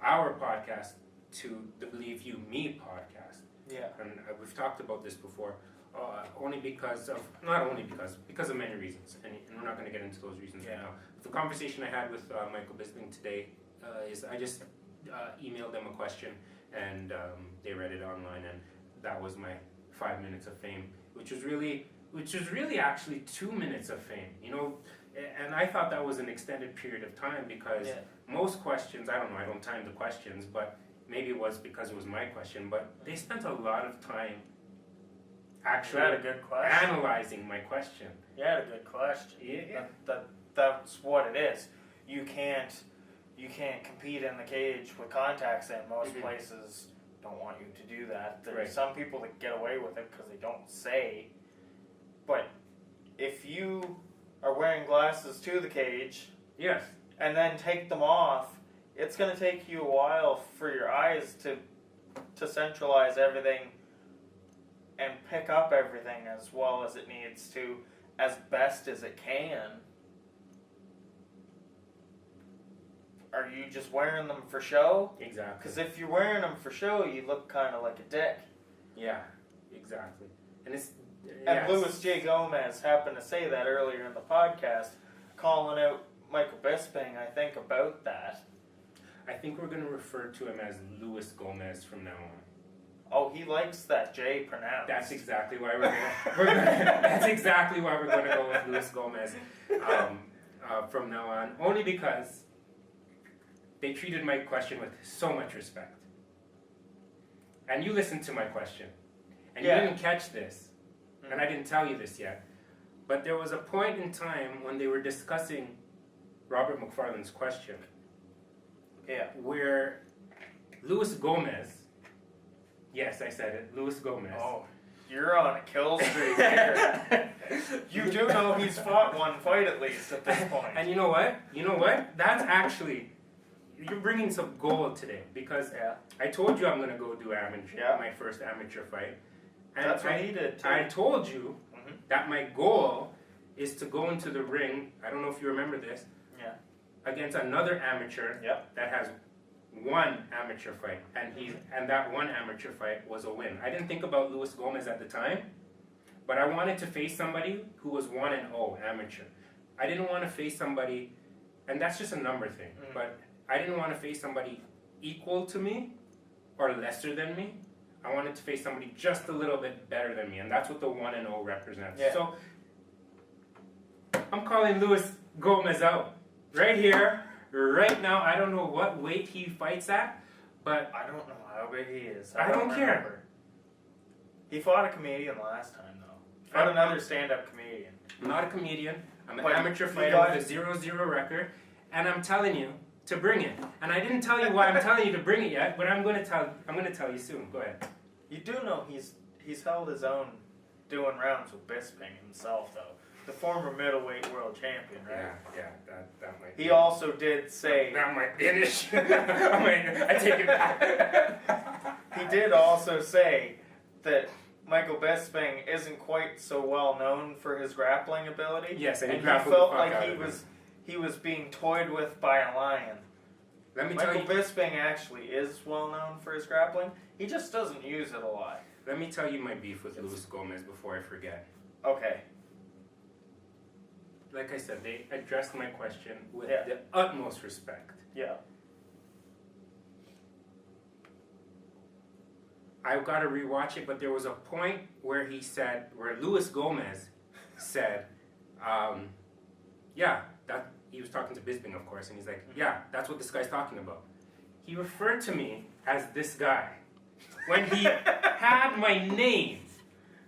our podcast to the Believe You Me podcast. Yeah. And we've talked about this before, because of many reasons, and we're not going to get into those reasons right now. But the conversation I had with Michael Bisping today is I just emailed them a question, and they read it online, and that was my 5 minutes of fame, which was really actually 2 minutes of fame, and I thought that was an extended period of time because most questions, I don't know, I don't time the questions, but maybe it was because it was my question, but they spent a lot of time actually had a good question. analyzing my question. You had a good question. Yeah. That's what it is. You can't compete in the cage with contacts in. Most places don't want you to do that. There's some people that get away with it because they don't say. But if you are wearing glasses to the cage, Yes. and then take them off, it's going to take you a while for your eyes to centralize everything and pick up everything as well as it needs to, as best as it can. Are you just wearing them for show? Exactly. Because if you're wearing them for show, you look kind of like a dick. Yeah, exactly. And it's And Louis J. Gomez happened to say that earlier in the podcast, calling out Michael Bisping, I think, about that. I think we're going to refer to him as Louis Gomez from now on. Oh, he likes that J pronounced. That's exactly why that's exactly why we're going to go with Louis Gomez from now on. Only because they treated my question with so much respect. And you listened to my question. And you didn't catch this. And I didn't tell you this yet. But there was a point in time when they were discussing Robert McFarland's question. Yeah. Where Louis Gomez, yes, I said it, Louis Gomez. Oh, you're on a kill streak here. You do know he's fought one fight at least at this point. And you know what? That's actually, you're bringing some gold today because I told you I'm going to go do my first amateur fight. And that's what he did too. I told you that my goal is to go into the ring, I don't know if you remember this, against another amateur that has one amateur fight, and that one amateur fight was a win. I didn't think about Louis Gomez at the time, but I wanted to face somebody who was 1-0 amateur. I didn't want to face somebody, and that's just a number thing, but I didn't want to face somebody equal to me or lesser than me. I wanted to face somebody just a little bit better than me, and that's what the 1-0 represents. So I'm calling Louis Gomez out. Right here, right now. I don't know what weight he fights at, but I don't know how big he is. I don't care. Remember. He fought a comedian last time, though. Fought another stand-up comedian. I'm not a comedian. I'm an But amateur he fighter got- with a 0-0 record, and I'm telling you to bring it. And I didn't tell you why I'm telling you to bring it yet, but I'm going to tell you soon. Go ahead. You do know he's held his own doing rounds with Bisping himself, though. The former middleweight world champion, right? Yeah, that might. He also did say That might be an issue. I take it back. he did also say that Michael Bisping isn't quite so well known for his grappling ability. Yes, and he he grappled the felt fuck like out of him. he was being toyed with by a lion. Let me tell Michael you. Bisping actually is well known for his grappling. He just doesn't use it a lot. Let me tell you my beef with Luis Gomez before I forget. Okay. Like I said, they addressed my question with Yeah. the utmost respect. Yeah. I've got to rewatch it, but there was a point where where Luis Gomez said, yeah, that he was talking to Bisping, of course, and he's like, yeah, that's what this guy's talking about. He referred to me as this guy when he had my name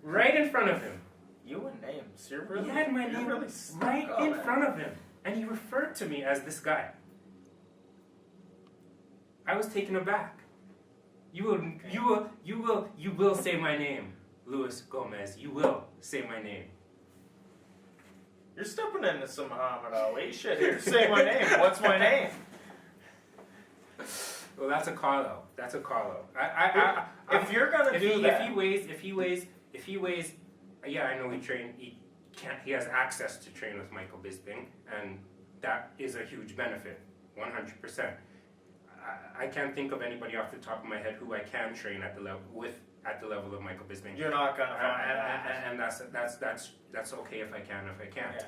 right in front of him. You and names. You're really. He had my you're name really stuck right on in it. front of him, and he referred to me as this guy. I was taken aback. You will say my name, Luis Gomez. You will say my name. You're stepping into some Muhammad Ali shit here. Say my name. What's my name? Well, that's a call out. That's a call out. If you're gonna do that, if he weighs, yeah, I know he has access to train with Michael Bisping, and that is a huge benefit, 100%. I can't think of anybody off the top of my head who I can train at the level of Michael Bisping. you're not gonna find that. And that's okay if I can, if I can't. Yeah.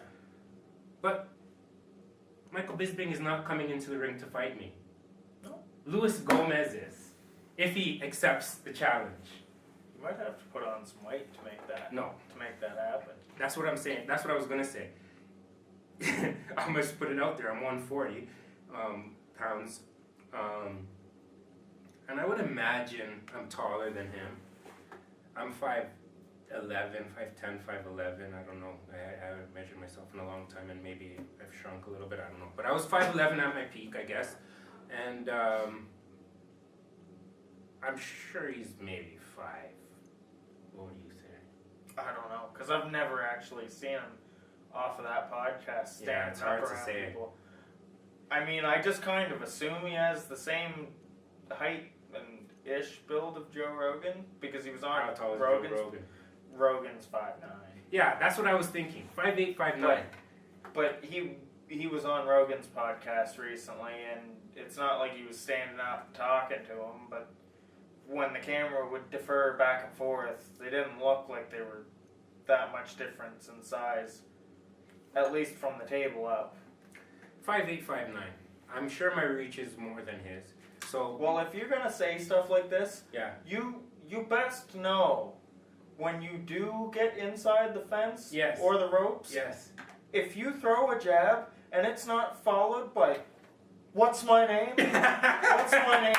But Michael Bisping is not coming into the ring to fight me. No. Luis Gomez is, if he accepts the challenge. You might have to put on some weight to make that. No. To make that happen. That's what I'm saying. That's what I was gonna say. I must put it out there. I'm 140 pounds, and I would imagine I'm taller than him. I'm 5'11", 5'10", 5'11". I don't know. I haven't measured myself in a long time, and maybe I've shrunk a little bit. I don't know. But I was 5'11" at my peak, I guess, and I'm sure he's maybe 5. What would you say? I don't know, because I've never actually seen him off of that podcast standing Yeah, it's hard up to around say. people. I mean, I just kind of assume he has the same height and ish build of Joe Rogan because he was on How tall is Rogan's. Joe Rogan? Rogan's 5'9". Yeah, that's what I was thinking. 5'8", 5'9". But he was on Rogan's podcast recently, and it's not like he was standing up and talking to him, but when the camera would defer back and forth, they didn't look like they were that much difference in size, at least from the table up. 5'8", 5'9". I'm sure my reach is more than his. So, Well, if you're gonna say stuff like this, yeah. you best know when you do get inside the fence Yes. or the ropes. Yes. If you throw a jab and it's not followed by, "What's my name? What's my name?"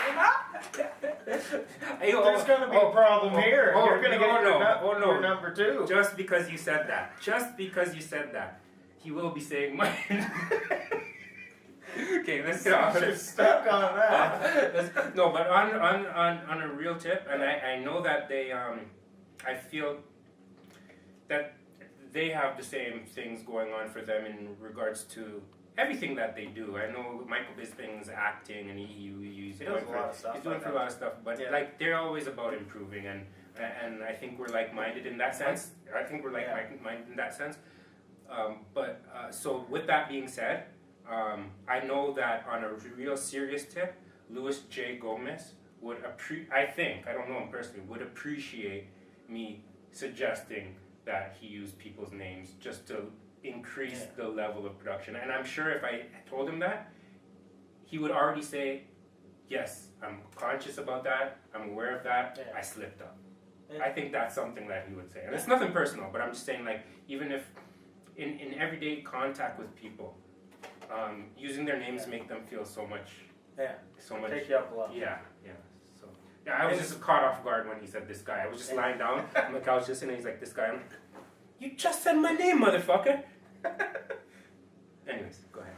There's gonna be a problem here. You're gonna get your number 2. Just because you said that. He will be saying mine. Okay, let's get off You're this. stuck on that. No, but on a real tip, and I know that they, I feel that they have the same things going on for them in regards to everything that they do. I know Michael Bisping's acting, and he's He does a lot of stuff He's doing like for a that. lot of stuff, but Yeah. like they're always about improving, and I think we're like-minded in that sense. I think we're like-minded in that sense. So with that being said, I know that on a real serious tip, Luis J. Gomez would I don't know him personally, would appreciate me suggesting that he use people's names just to increase the level of production. And I'm sure if I told him that, he would already say, yes, I'm conscious about that, I'm aware of that, I slipped up. Yeah. I think that's something that he would say. And it's nothing personal, but I'm just saying, like, even if in everyday contact with people, using their names make them feel so much. Yeah. So much. Take you up a level. Yeah. So I was just caught off guard when he said this guy. I was just lying down on the couch listening. He's like, this guy. I'm like, you just said my name, motherfucker. Anyways, go ahead.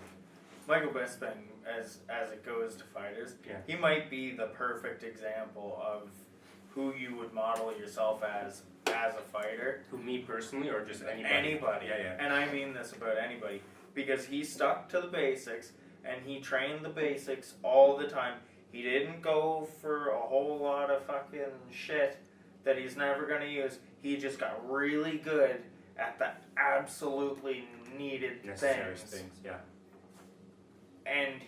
Michael Bisping, as it goes to fighters, he might be the perfect example of who you would model yourself as a fighter. Who, me personally, or just anybody? Anybody. Yeah. And I mean this about anybody. Because he stuck to the basics, and he trained the basics all the time. He didn't go for a whole lot of fucking shit that he's never going to use. He just got really good at the absolutely needed Necessary things. Yeah. And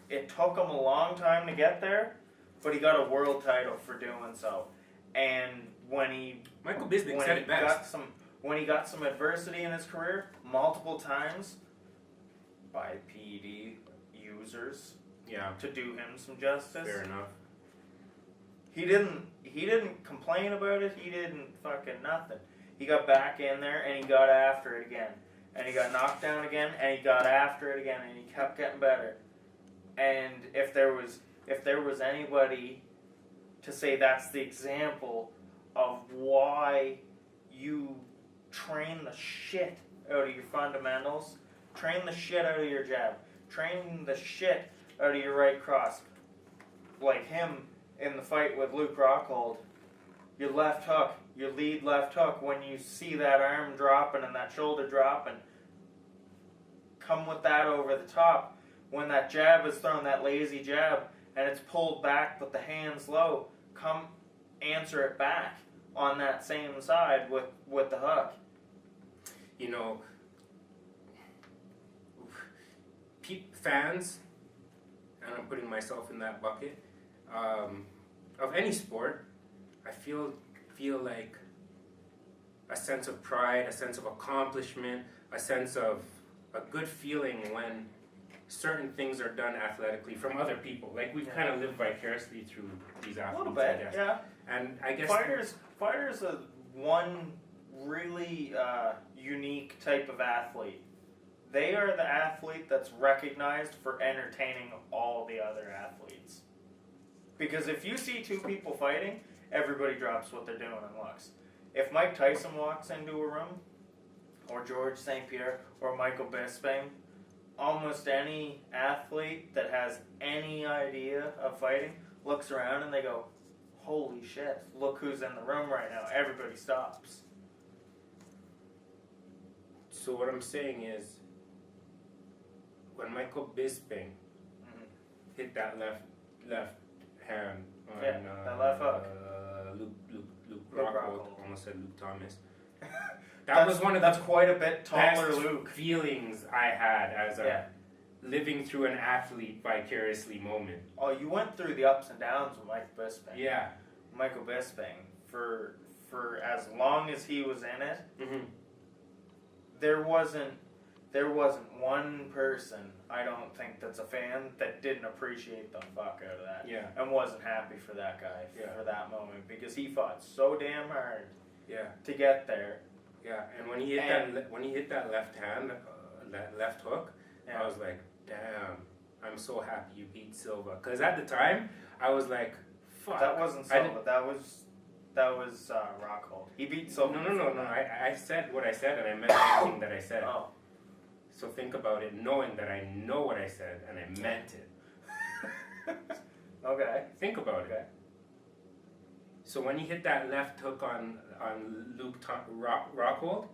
it took him a long time to get there, but he got a world title for doing so. And Michael Bisping said it best. When he got some adversity in his career, multiple times, by PED users, to do him some justice. Fair enough. He didn't complain about it. He didn't fucking nothing. He got back in there and he got after it again. And he got knocked down again and he got after it again and he kept getting better. And if there was anybody to say that's the example of why you train the shit out of your fundamentals, train the shit out of your jab, train the shit out of your right cross, like him in the fight with Luke Rockhold, your left hook, your lead left hook, when you see that arm dropping and that shoulder dropping, come with that over the top. When that jab is thrown, that lazy jab, and it's pulled back but the hand's low, come answer it back on that same side with the hook. You know, fans, and I'm putting myself in that bucket, of any sport, I feel like a sense of pride, a sense of accomplishment, a sense of a good feeling when certain things are done athletically from other people. Like we've kind of lived vicariously through these athletes. A little bit, I guess. yeah. And I guess fighters are one really unique type of athlete. They are the athlete that's recognized for entertaining all the other athletes. Because if you see two people fighting, everybody drops what they're doing and looks. If Mike Tyson walks into a room, or George St. Pierre, or Michael Bisping, almost any athlete that has any idea of fighting looks around and they go, holy shit, look who's in the room right now. Everybody stops. So what I'm saying is, when Michael Bisping hit that left hand on that left hook. Luke Rockhold. Rockhold, almost said Luke Thomas. That was one of that's the quite a bit taller best Luke feelings I had as a living through an athlete vicariously moment. Oh, you went through the ups and downs with Mike Bisping. Yeah. Michael Bisping, for as long as he was in it, there wasn't one person, I don't think, that's a fan that didn't appreciate the fuck out of that. Yeah. And wasn't happy for that guy for that moment, because he fought so damn hard to get there. Yeah, and when he hit that left hand, that left hook, I was like, damn, I'm so happy you beat Silva. Because at the time, I was like, fuck. That wasn't Silva. That was Rockhold. He beat Silva. No. I said what I said, and I meant everything that I said. Oh. So think about it, knowing that I know what I said, and I meant it. Okay. Think about it. So when he hit that left hook on Luke Rockhold,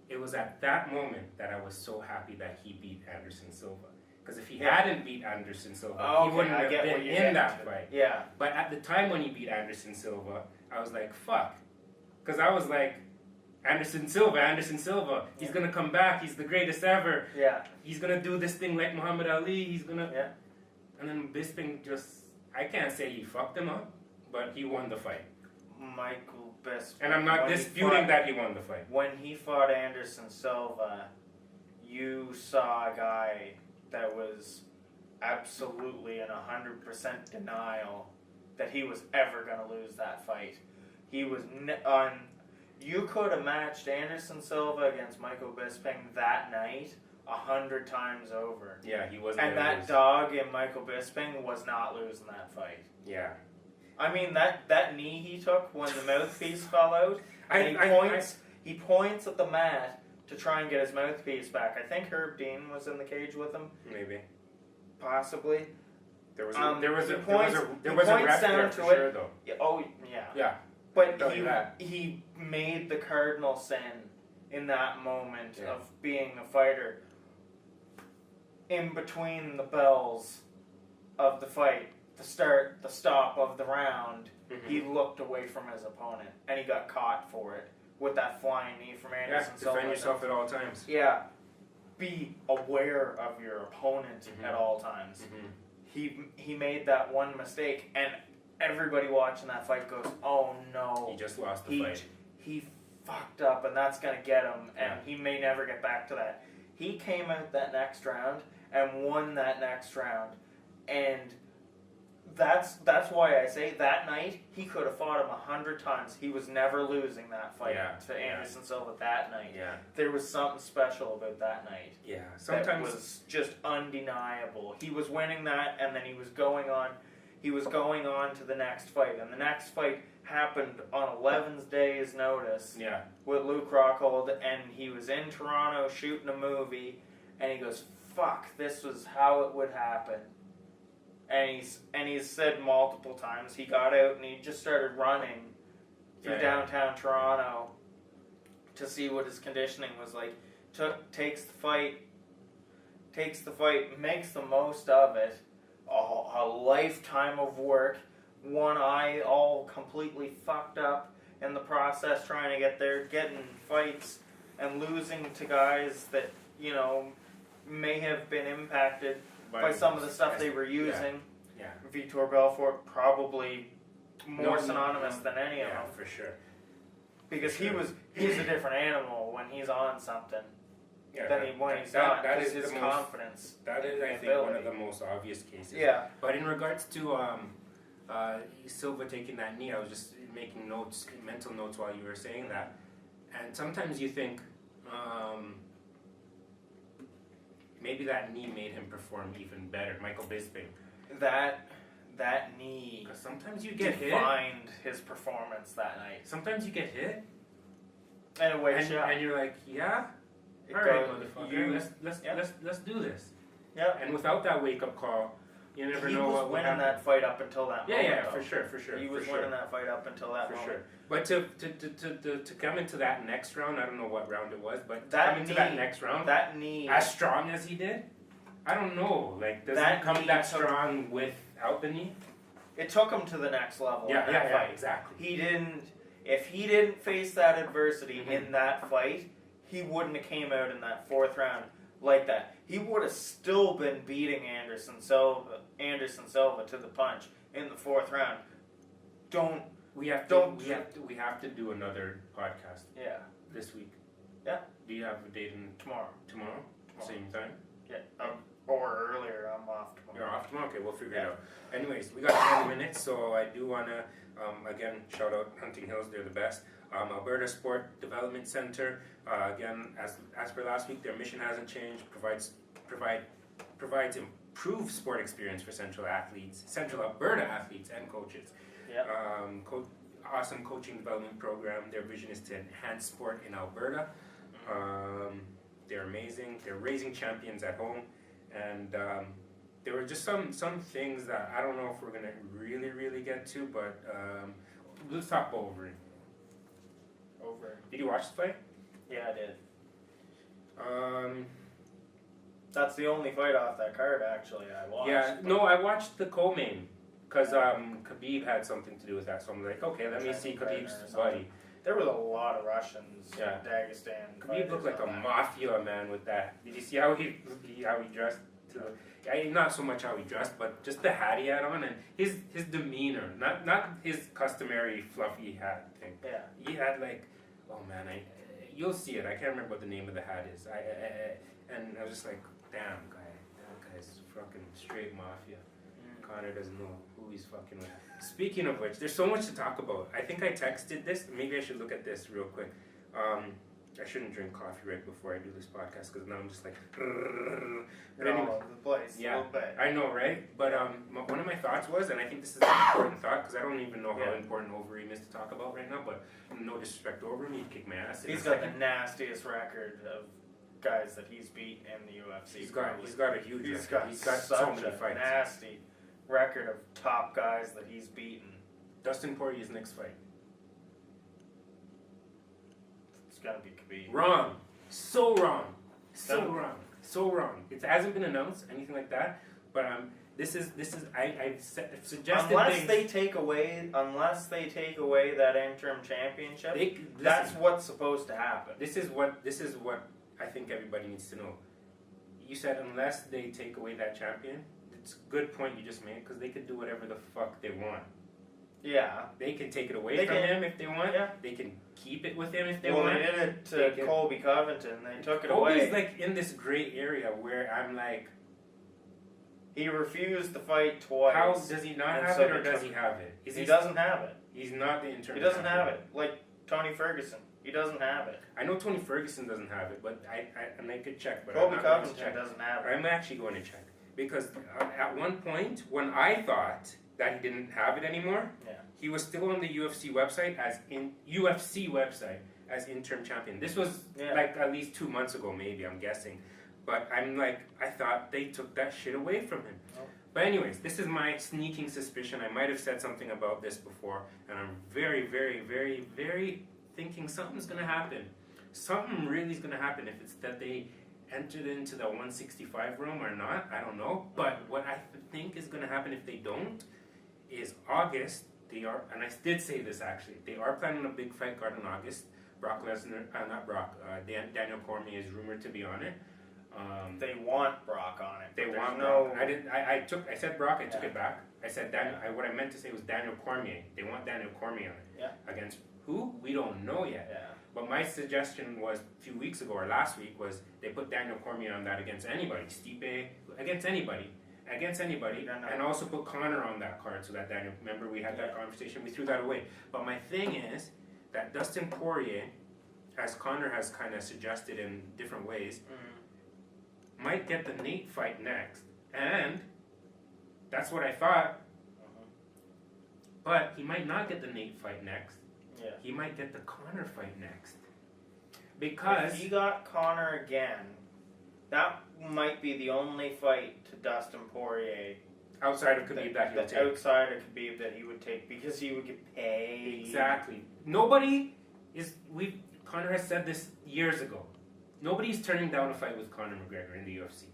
it was at that moment that I was so happy that he beat Anderson Silva. Because if he hadn't beat Anderson Silva, he wouldn't have been in that fight. Yeah. But at the time when he beat Anderson Silva, I was like, fuck. Because I was like, Anderson Silva, he's going to come back, he's the greatest ever. Yeah. He's going to do this thing like Muhammad Ali, he's going to... Yeah. And then Bisping just, I can't say he fucked him up, but he won the fight. Michael Bisping. And I'm not disputing that he won the fight. When he fought Anderson Silva, you saw a guy that was absolutely in 100% denial that he was ever going to lose that fight. He was you could have matched Anderson Silva against Michael Bisping that night 100 times over. Yeah, he wasn't. And that dog in Michael Bisping was not losing that fight. Yeah. I mean, that knee he took when the mouthpiece fell out, and he points at the mat to try and get his mouthpiece back. I think Herb Dean was in the cage with him. Maybe. Possibly. There was a ref points there down for to sure, it. though. Yeah, oh, yeah. Yeah. But he made the cardinal sin in that moment of being a fighter. In between the bells of the fight, the start, the stop of the round, he looked away from his opponent, and he got caught for it with that flying knee from Anderson Silva. Defend yourself at all times. Yeah. Be aware of your opponent at all times. He made that one mistake, and everybody watching that fight goes, oh no. He just lost the fight. He fucked up, and that's going to get him, and he may never get back to that. He came out that next round and won that next round, and that's why I say that night he could have fought him 100 times. He was never losing that fight to Anderson Silva that night. Yeah. There was something special about that night. Yeah. Sometimes that was just undeniable. He was winning that, and then he was going on. He was going on to the next fight, and the next fight happened on 11 days' notice. Yeah. With Luke Rockhold, and he was in Toronto shooting a movie, and he goes, "Fuck, this was how it would happen." And he's said multiple times, he got out and he just started running through downtown Toronto to see what his conditioning was like. Takes the fight, makes the most of it. A lifetime of work, one eye all completely fucked up in the process trying to get there, getting fights and losing to guys that, you know, may have been impacted by some of the stuff they were using. Yeah. Vitor Belfort probably more synonymous than any of them. Yeah, for sure. Because he's a different animal when he's on something than when he's not. That is his confidence. That is, I think, one of the most obvious cases. Yeah. But in regards to Silva taking that knee, I was just making notes, mental notes while you were saying that. And sometimes you think, maybe that knee made him perform even better. Michael Bisping. That knee. Because sometimes you get defined his performance that night. Sometimes you get hit. And it wakes you up. And you're like, yeah, all right, motherfucker, let's do this. Yeah. And without that wake up call, you never know what would happen. He was winning that fight up until that moment. Yeah, for sure. He was winning that fight up until that moment. For sure. But to come into that next round, I don't know what round it was, but to come into that next round, that knee, as strong as he did, I don't know. Like, does he come that strong without the knee? It took him to the next level. Yeah, exactly. He didn't. If he didn't face that adversity in that fight, he wouldn't have came out in that fourth round like that. He would have still been beating Anderson Silva to the punch in the fourth round. We have to do another podcast. Yeah. This week. Yeah. Do you have a date tomorrow? Tomorrow? Same time? Yeah. Or earlier. I'm off tomorrow. You're off tomorrow? Okay, we'll figure it out. Anyways, we got 10 minutes, so I do want to, again, shout out Hunting Hills. They're the best. Alberta Sport Development Center. Again, as for last week, their mission hasn't changed. Provides improved sport experience for Central Alberta athletes and coaches. Yep. Awesome coaching development program. Their vision is to enhance sport in Alberta. They're amazing. They're raising champions at home, and there were just some things that I don't know if we're gonna really get to, but let's talk about Wolverine. Did you watch the fight? Yeah, I did. That's the only fight off that card, actually, I watched. Yeah, no, I watched the co-main, because Khabib had something to do with that, so I'm like, okay, let me see Khabib's buddy. There was a lot of Russians in Dagestan. Khabib looked like a mafia man with that. Did you see how he dressed? Not so much how he dressed, but just the hat he had on and his demeanor, not his customary fluffy hat thing. Yeah, he had like, oh man, you'll see it. I can't remember what the name of the hat is. And I was just like, damn that guy's fucking straight mafia. Connor doesn't know who he's fucking with. Speaking of which, there's so much to talk about. I think I texted this. Maybe I should look at this real quick. I shouldn't drink coffee right before I do this podcast because now I'm just like. But You're anyway, all over the place. yeah, A little bit. I know, right? But one of my thoughts was, and I think this is an important thought because I don't even know how important Overeem is to talk about right now. But no disrespect to Overeem, he'd kick my ass. He's got the nastiest record of guys that he's beat in the UFC. He's got a huge record. He's got such so many a fights. nasty record of top guys that he's beaten. Dustin Poirier's next fight. It's gotta be Khabib. Wrong. So wrong. So wrong. So wrong. It hasn't been announced, anything like that. But this is I've suggested unless things. they take away that interim championship, that's what's supposed to happen. This is what I think everybody needs to know. You said unless they take away that champion. It's a good point you just made because they could do whatever the fuck they want. Yeah. They can take it away from him if they want. Yeah. They can keep it with him if they want. Well, they did it to Colby Covington. They took it away. Colby's like in this gray area where I'm like, he refused to fight twice. how does he not have it, or does he have it? He doesn't have it. He's not the interim. He doesn't have it. Like Tony Ferguson, he doesn't have it. I know Tony Ferguson doesn't have it, but I could check. But Colby Covington doesn't have it. I'm actually going to check because at one point when I thought that he didn't have it anymore, he was still on the UFC website as interim champion. This was like at least 2 months ago, maybe, I'm guessing. But I'm like, I thought they took that shit away from him. Oh. But anyways, this is my sneaking suspicion. I might have said something about this before, and I'm very, very, very, very thinking something's going to happen. Something really is going to happen. If it's that they entered into the 165 realm or not, I don't know. But what I think is going to happen if they don't is August. They are, and I did say this actually, they are planning a big fight card in August. Brock Lesnar, Daniel Cormier is rumored to be on it. They want Brock on it. They want Brock. I said Brock. I took it back. I said Daniel. What I meant to say was Daniel Cormier. They want Daniel Cormier on it. Yeah. Against who? We don't know yet. Yeah. But my suggestion was a few weeks ago or last week was they put Daniel Cormier on that against anybody. Stipe against anybody. And also put Conor on that card so that Daniel. Remember we had that conversation. We threw that away. But my thing is that Dustin Poirier, as Conor has kind of suggested in different ways. Might get the Nate fight next, and that's what I thought. But he might not get the Nate fight next. Yeah. He might get the Conor fight next. Because if he got Conor again, that might be the only fight to Dustin Poirier outside of Khabib that he'll take. Outside of Khabib that he would take because he would get paid. Exactly. Conor has said this years ago. Nobody's turning down a fight with Conor McGregor in the UFC.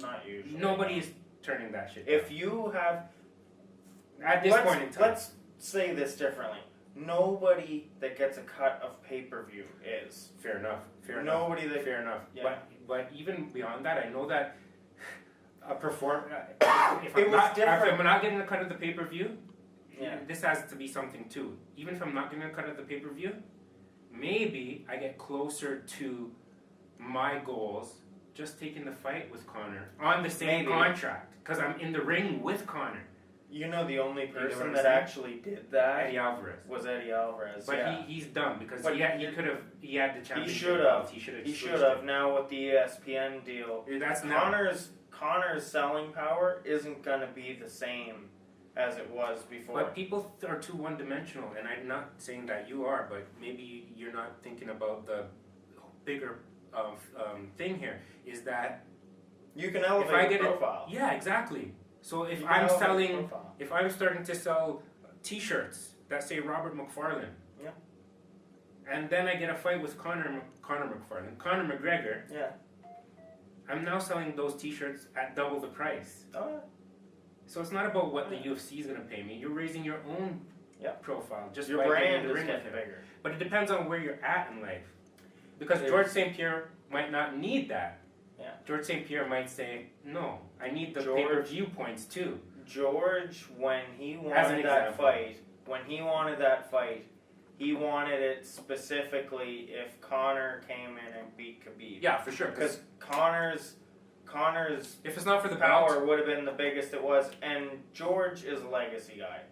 Not usually. Nobody is turning that shit down. If you have... At this point in time. Let's say this differently. Nobody that gets a cut of pay-per-view is. Fair enough. Fair enough. Yeah. But even beyond that, I know that a performer... If I'm not getting a cut of the pay-per-view, this has to be something too. Even if I'm not getting a cut of the pay-per-view, maybe I get closer to my goals just taking the fight with Conor on the same contract because I'm in the ring with Conor. You know the only person that actually did that Eddie Alvarez. Was Eddie Alvarez. But he's dumb because he had the championship. He should have. Now with the ESPN deal, Conor's selling power isn't going to be the same as it was before. But people are too one-dimensional, and I'm not saying that you are, but maybe you're not thinking about the bigger thing here, is that you can elevate your profile. Yeah, exactly. So if I'm starting to sell T-shirts that say Robert McFarlane, and then I get a fight with Conor McGregor, I'm now selling those T-shirts at double the price. Oh, yeah. So it's not about what the UFC is going to pay me. You're raising your own profile. Just your brand is getting bigger. But it depends on where you're at in life. Because George St. Pierre might not need that. Yeah. George St. Pierre might say, no, I need the pay-per-view points too. George, when he wanted that fight, he wanted it specifically if Conor came in and beat Khabib. Yeah, for sure. Because Conor's if it's not for the power would have been the biggest it was, and George is a legacy guy.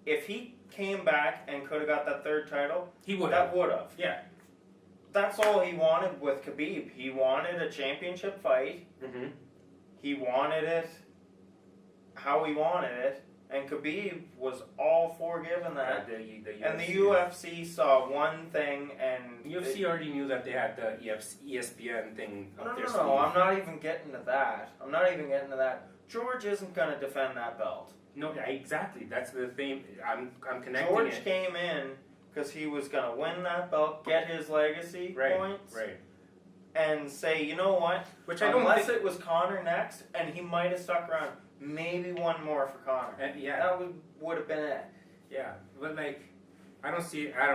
If he came back and could have got that third title, he would. That would have. Yeah. that's all he wanted with Khabib. He wanted a championship fight. Mm-hmm. He wanted it how he wanted it, and Khabib was all for giving that. And the UFC saw one thing, and UFC already knew that they had the ESPN thing up their sleeve. No, I'm not even getting to that. George isn't going to defend that belt. No, exactly. That's the thing. I'm connecting George it. came in because he was going to win that belt, get his legacy points, Right. and say, you know what? Which I don't Unless think... it was Conor next, and he might have stuck around. Maybe one more for Conor. That would have been it. Yeah, but like, I don't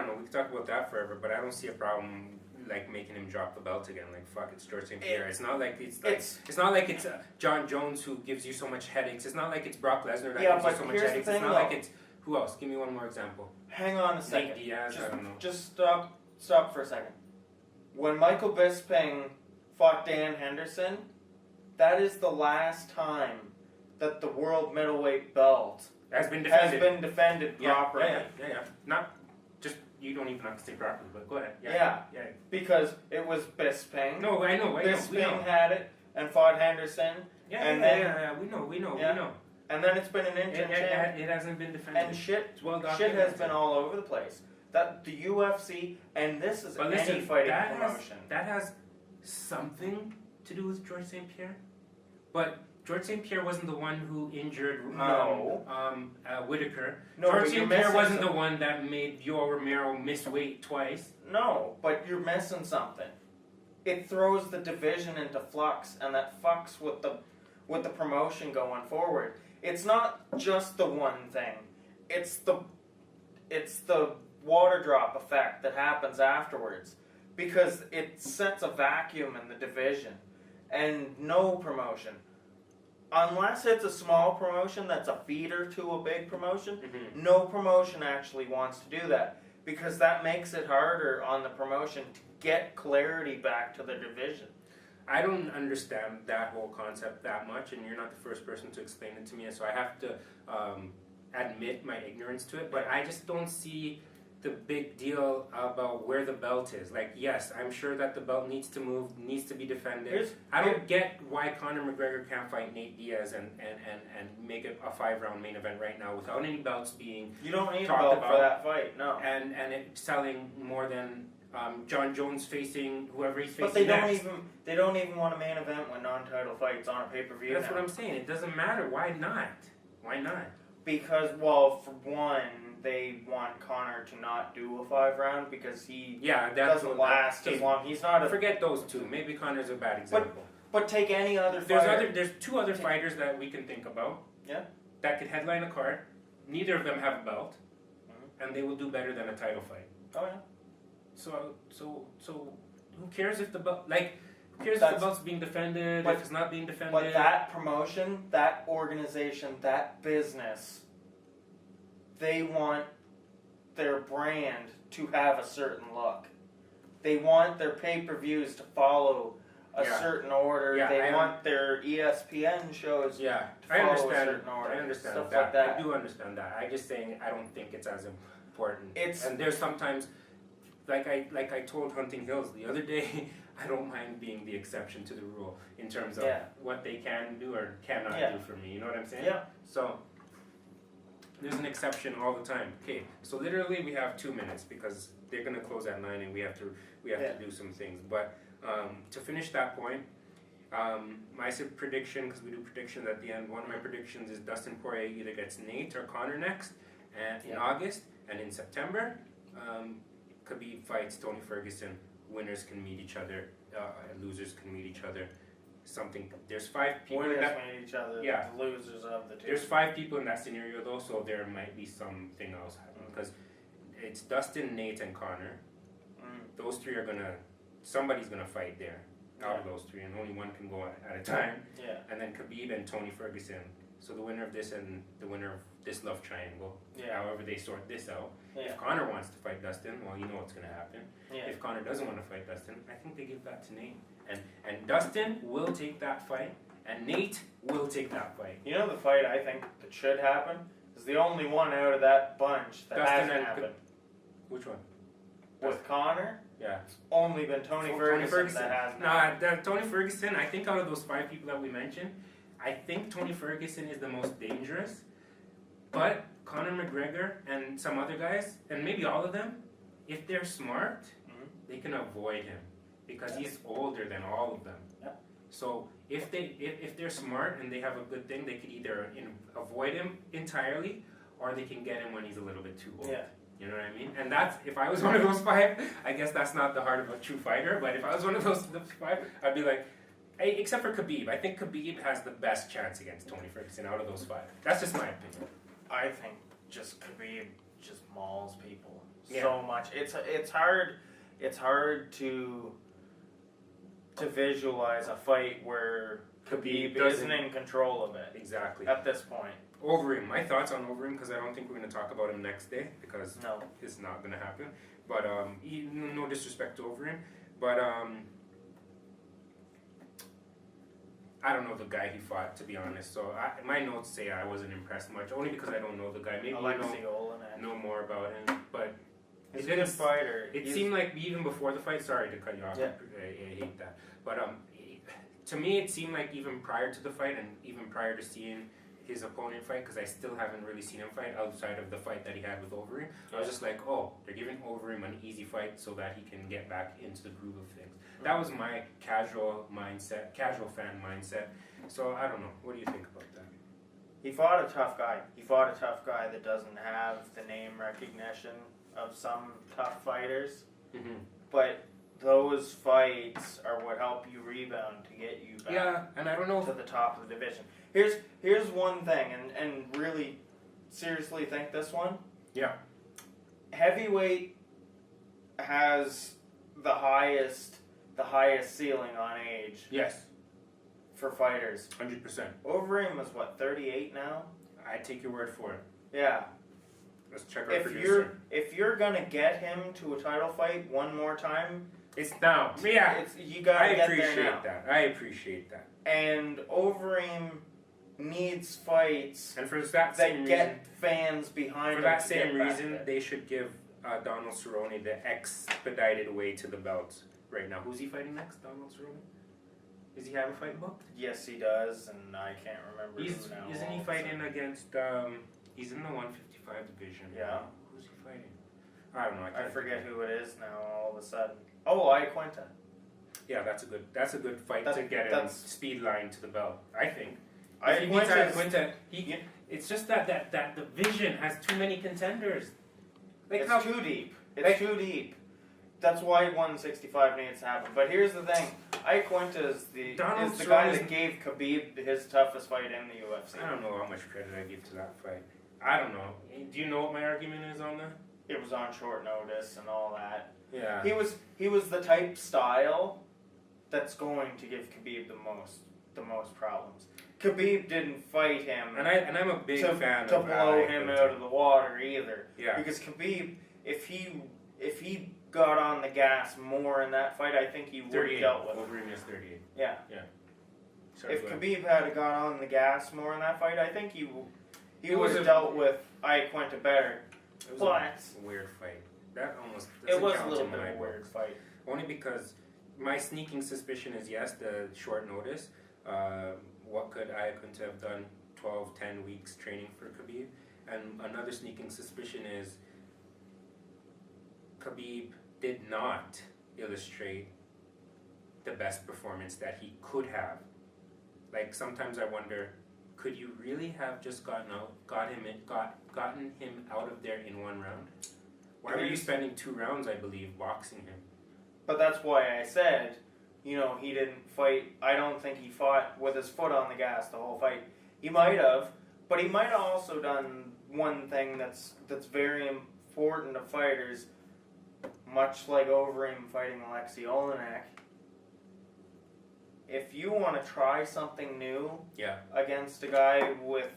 know, we can talk about that forever, but I don't see a problem like making him drop the belt again. Like, fuck, it's George St. Pierre. It's not like it's not like it's John Jones who gives you so much headaches. It's not like it's Brock Lesnar that gives you so much headaches. It's not like it's, who else? Give me one more example. Hang on a second. Nate Diaz, I don't know. Just stop for a second. When Michael Bisping fought Dan Henderson, that is the last time that the world middleweight belt has been defended properly. Yeah. Not just, you don't even have to say properly, but go ahead. Yeah. Because it was Bisping. No, I know. Bisping had it and fought Henderson. Yeah, we know. And then it's been an interim champ. It hasn't been defended. And shit has been all over the place. That the UFC, and this is any fighting promotion. That has something to do with George St. Pierre, but George St. Pierre wasn't the one who injured Whitaker. No, George St. Pierre wasn't the one that made Yoel Romero miss weight twice. No, but you're missing something. It throws the division into flux, and that fucks with the promotion going forward. It's not just the one thing. It's the water drop effect that happens afterwards, because it sets a vacuum in the division, and no promotion. Unless it's a small promotion that's a feeder to a big promotion, no promotion actually wants to do that, because that makes it harder on the promotion to get clarity back to the division. I don't understand that whole concept that much, and you're not the first person to explain it to me, so I have to admit my ignorance to it, but I just don't see the big deal about where the belt is. Like, yes, I'm sure that the belt needs to move, needs to be defended. I don't get why Conor McGregor can't fight Nate Diaz and make it a 5-round main event right now without any belts being You don't need a belt for that fight, no. And it selling more than John Jones facing whoever he's facing. But they don't even want a main event when non-title fights on a pay-per-view. That's what I'm saying. It doesn't matter. Why not? Because, well, for one, they want Conor to not do a 5-round because he doesn't last as long. He's not a... Forget those two. Maybe Conor's a bad example. But take any other fighter. There's two other fighters that we can think about. Yeah. That could headline a card. Neither of them have a belt, and they will do better than a title fight. Oh yeah. So who cares if the belt Who cares if the belt's being defended? If it's not being defended? But that promotion, that organization, that business, they want their brand to have a certain look. They want their pay-per-views to follow a certain order. They want their ESPN shows to follow a certain order. I understand stuff that. Like that. I do understand that. I'm just saying I don't think it's as important. And there's sometimes, like I told Hunting Hills the other day, I don't mind being the exception to the rule in terms of what they can do or cannot do for me. You know what I'm saying? Yeah. So there's an exception all the time. Okay, so literally we have 2 minutes because they're gonna close at 9 and we have to do some things. But to finish that point, my prediction, because we do predictions at the end, one of my predictions is Dustin Poirier either gets Nate or Conor next in August, and in September, Khabib fights Tony Ferguson. Winners can meet each other, losers can meet each other. There's 5 people Winners in that. meet each other, the losers of the two. There's 5 people in that scenario though, so there might be something else happening because it's Dustin, Nate, and Conor. Those 3 are somebody's gonna fight there out of those 3, and only one can go at a time. Yeah. And then Khabib and Tony Ferguson. So the winner of this and the winner of this love triangle. However they sort this out. If Conor wants to fight Dustin, well, you know what's gonna happen. If Conor doesn't want to fight Dustin, I think they give that to Nate. And Dustin will take that fight, and Nate will take that fight. You know the fight I think that should happen is the only one out of that bunch that hasn't happened. Which one? With Connor, Yeah. it's only been Tony Ferguson that has now. Tony Ferguson, I think out of those 5 people that we mentioned, I think Tony Ferguson is the most dangerous. But Conor McGregor and some other guys, and maybe all of them, if they're smart, they can avoid him because he's older than all of them. Yeah. So if they're smart and they have a good thing, they could either avoid him entirely, or they can get him when he's a little bit too old. Yeah. You know what I mean? And that's, if I was one of those 5, I guess that's not the heart of a true fighter, but if I was one of those 5, I'd be like, hey, except for Khabib. I think Khabib has the best chance against Tony Ferguson out of those 5. That's just my opinion. I think just Khabib just mauls people Yeah. so much. It's hard to visualize a fight where Khabib isn't in control of it. Exactly. At this point. Overeem. My thoughts on Overeem, because I don't think we're going to talk about him next day, because No. it's not going to happen. But no disrespect to Overeem, but I don't know the guy he fought, to be honest. So my notes say I wasn't impressed much, only because I don't know the guy. Maybe you know more about him, but he's a good fighter. It seemed like even before the fight. Sorry to cut you off. Yeah. I hate that. But to me, it seemed like even prior to the fight, and even prior to seeing his opponent fight, because I still haven't really seen him fight outside of the fight that he had with Overeem. I was just like, oh, they're giving Overeem an easy fight so that he can get back into the groove of things. That was my casual fan mindset. So I don't know. What do you think about that? He fought a tough guy. He fought a tough guy that doesn't have the name recognition of some tough fighters. Mm-hmm. But those fights are what help you rebound to get you back. Yeah, and I don't know to the top of the division. Here's one thing, and really seriously think this one. Yeah. Heavyweight has the highest ceiling on age. Yes. For fighters. 100%. Overeem is what, 38 now? I take your word for it. Yeah. Let's check our producer. If you're gonna get him to a title fight one more time, it's now. Yeah. You gotta get there now. I appreciate that. And Overeem needs fights and for that get fans behind him. For that same reason, they should give Donald Cerrone the expedited way to the belt right now. Who's he fighting next, Donald Cerrone? Does he have a fight booked? Yes, he does, and I can't remember who now. Isn't he fighting against, he's in the 155 division. Yeah. Who's he fighting? I don't know. I forget who it is now all of a sudden. Oh, Iaquinta. Yeah, that's a good fight to get him speed line to the belt, I think. It's just that the division has too many contenders. Like it's too deep. It's too deep. That's why 165 needs to happen. But here's the thing: Iaquinta is the guy that gave Khabib his toughest fight in the UFC. I don't know how much credit I give to that fight. I don't know. Do you know what my argument is on that? It was on short notice and all that. Yeah. He was the type style that's going to give Khabib the most problems. Khabib didn't fight him, and I'm a big fan to blow him out of the water either. Yeah. Because Khabib, if he got on the gas more in that fight, I think he would have dealt with him. Overeem is 38. Yeah. Yeah. Sorry, if Khabib had got on the gas more in that fight, I think he would have dealt with Iaquinta better. It was a weird fight. It was a little bit of a weird fight. Only because my sneaking suspicion is yes, the short notice. What could Iaquinta have done 12, 10 weeks training for Khabib? And another sneaking suspicion is Khabib did not illustrate the best performance that he could have. Like sometimes I wonder, could you really have just gotten him out of there in one round? Why were you spending 2 rounds, I believe, boxing him? But that's why I said, he didn't fight. I don't think he fought with his foot on the gas the whole fight. He might have, but he might have also done one thing that's very important to fighters, much like Overeem fighting Alexei Olenek. If you want to try something new against a guy with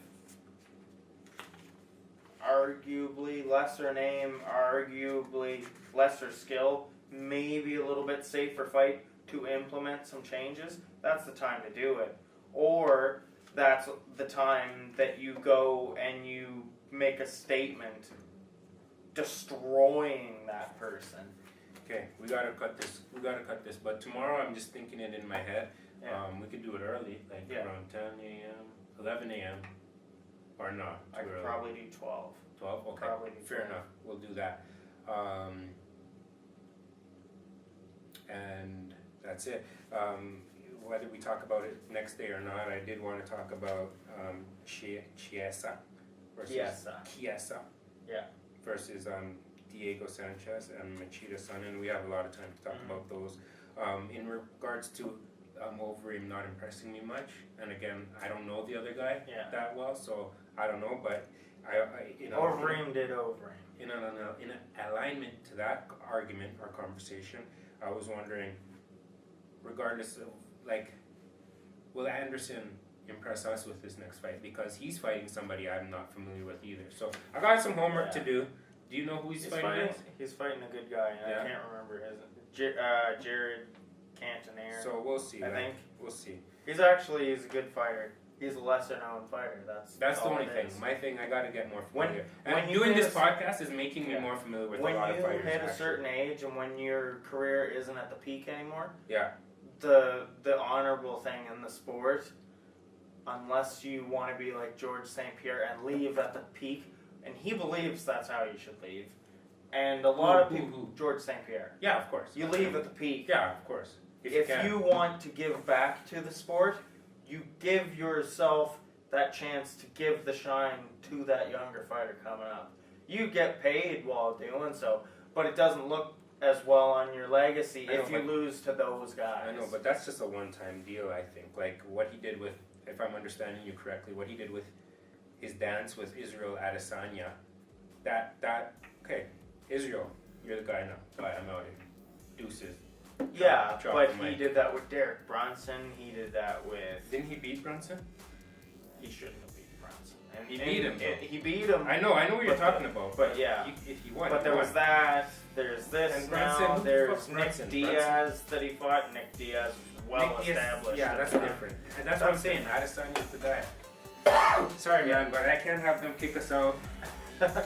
arguably lesser name, arguably lesser skill, maybe a little bit safer fight to implement some changes, that's the time to do it. Or that's the time that you go and you make a statement destroying that person. Okay, we gotta cut this. But tomorrow, I'm just thinking it in my head. Yeah. We could do it early, like Yeah. around 10 a.m., 11 a.m., or not. I too could early. probably do 12. 12. Okay, Probably do fair 12. enough. We'll do that. And that's it. Whether we talk about it next day or not, I did want to talk about Chiesa versus Chiesa. Yeah. versus Diego Sanchez and Machida Son, and we have a lot of time to talk about those. In regards to Overeem not impressing me much, and again, I don't know the other guy that well, so I don't know, but I Overeem did Overeem. In alignment to that argument or conversation, I was wondering, regardless of, like, will Anderson impress us with this next fight? Because he's fighting somebody I'm not familiar with either. So I got some homework to do. Do you know who he's fighting against? He's fighting a good guy. I can't remember his Jared Cantonier. So we'll see. I think we'll see. He's a good fighter. He's a lesser known fighter. That's the only thing. My thing, I got to get more familiar. And doing this podcast is making me more familiar with a lot of fighters. When you hit a certain age and when your career isn't at the peak anymore, the honorable thing in the sport, unless you want to be like George St. Pierre and leave at the peak, and he believes that's how you should leave. And a lot of people, George St. Pierre. Yeah, of course. You leave at the peak. Yeah, of course. If you want to give back to the sport, you give yourself that chance to give the shine to that younger fighter coming up. You get paid while doing so, but it doesn't look as well on your legacy if you lose to those guys. I know, but that's just a one-time deal, I think. Like what he did with, if I'm understanding you correctly, what he did with his dance with Israel Adesanya, okay, Israel, you're the guy now. Bye, I'm out here. Deuces. Yeah, but he did that with Derek Brunson. He did that with... Didn't he beat Brunson? He shouldn't have beat Brunson. And he beat him. He beat him. I know what you're talking about. But yeah. He won. But there was that. There's this and now. There's Nick Brunson? Diaz that he fought. Nick Diaz well established. Yeah, that's different. And that's what I'm saying. Adesanya's the guy. Sorry, man, but I can't have them kick us out.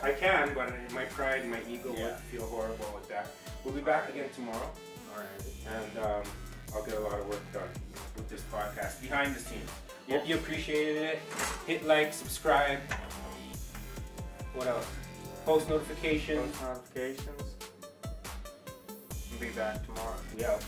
I can, but my pride and my ego would feel horrible with that. We'll be back again tomorrow. And I'll get a lot of work done with this podcast behind the scenes. Hope you appreciated it. Hit like, subscribe. What else? Post notifications. We'll be back tomorrow. We out.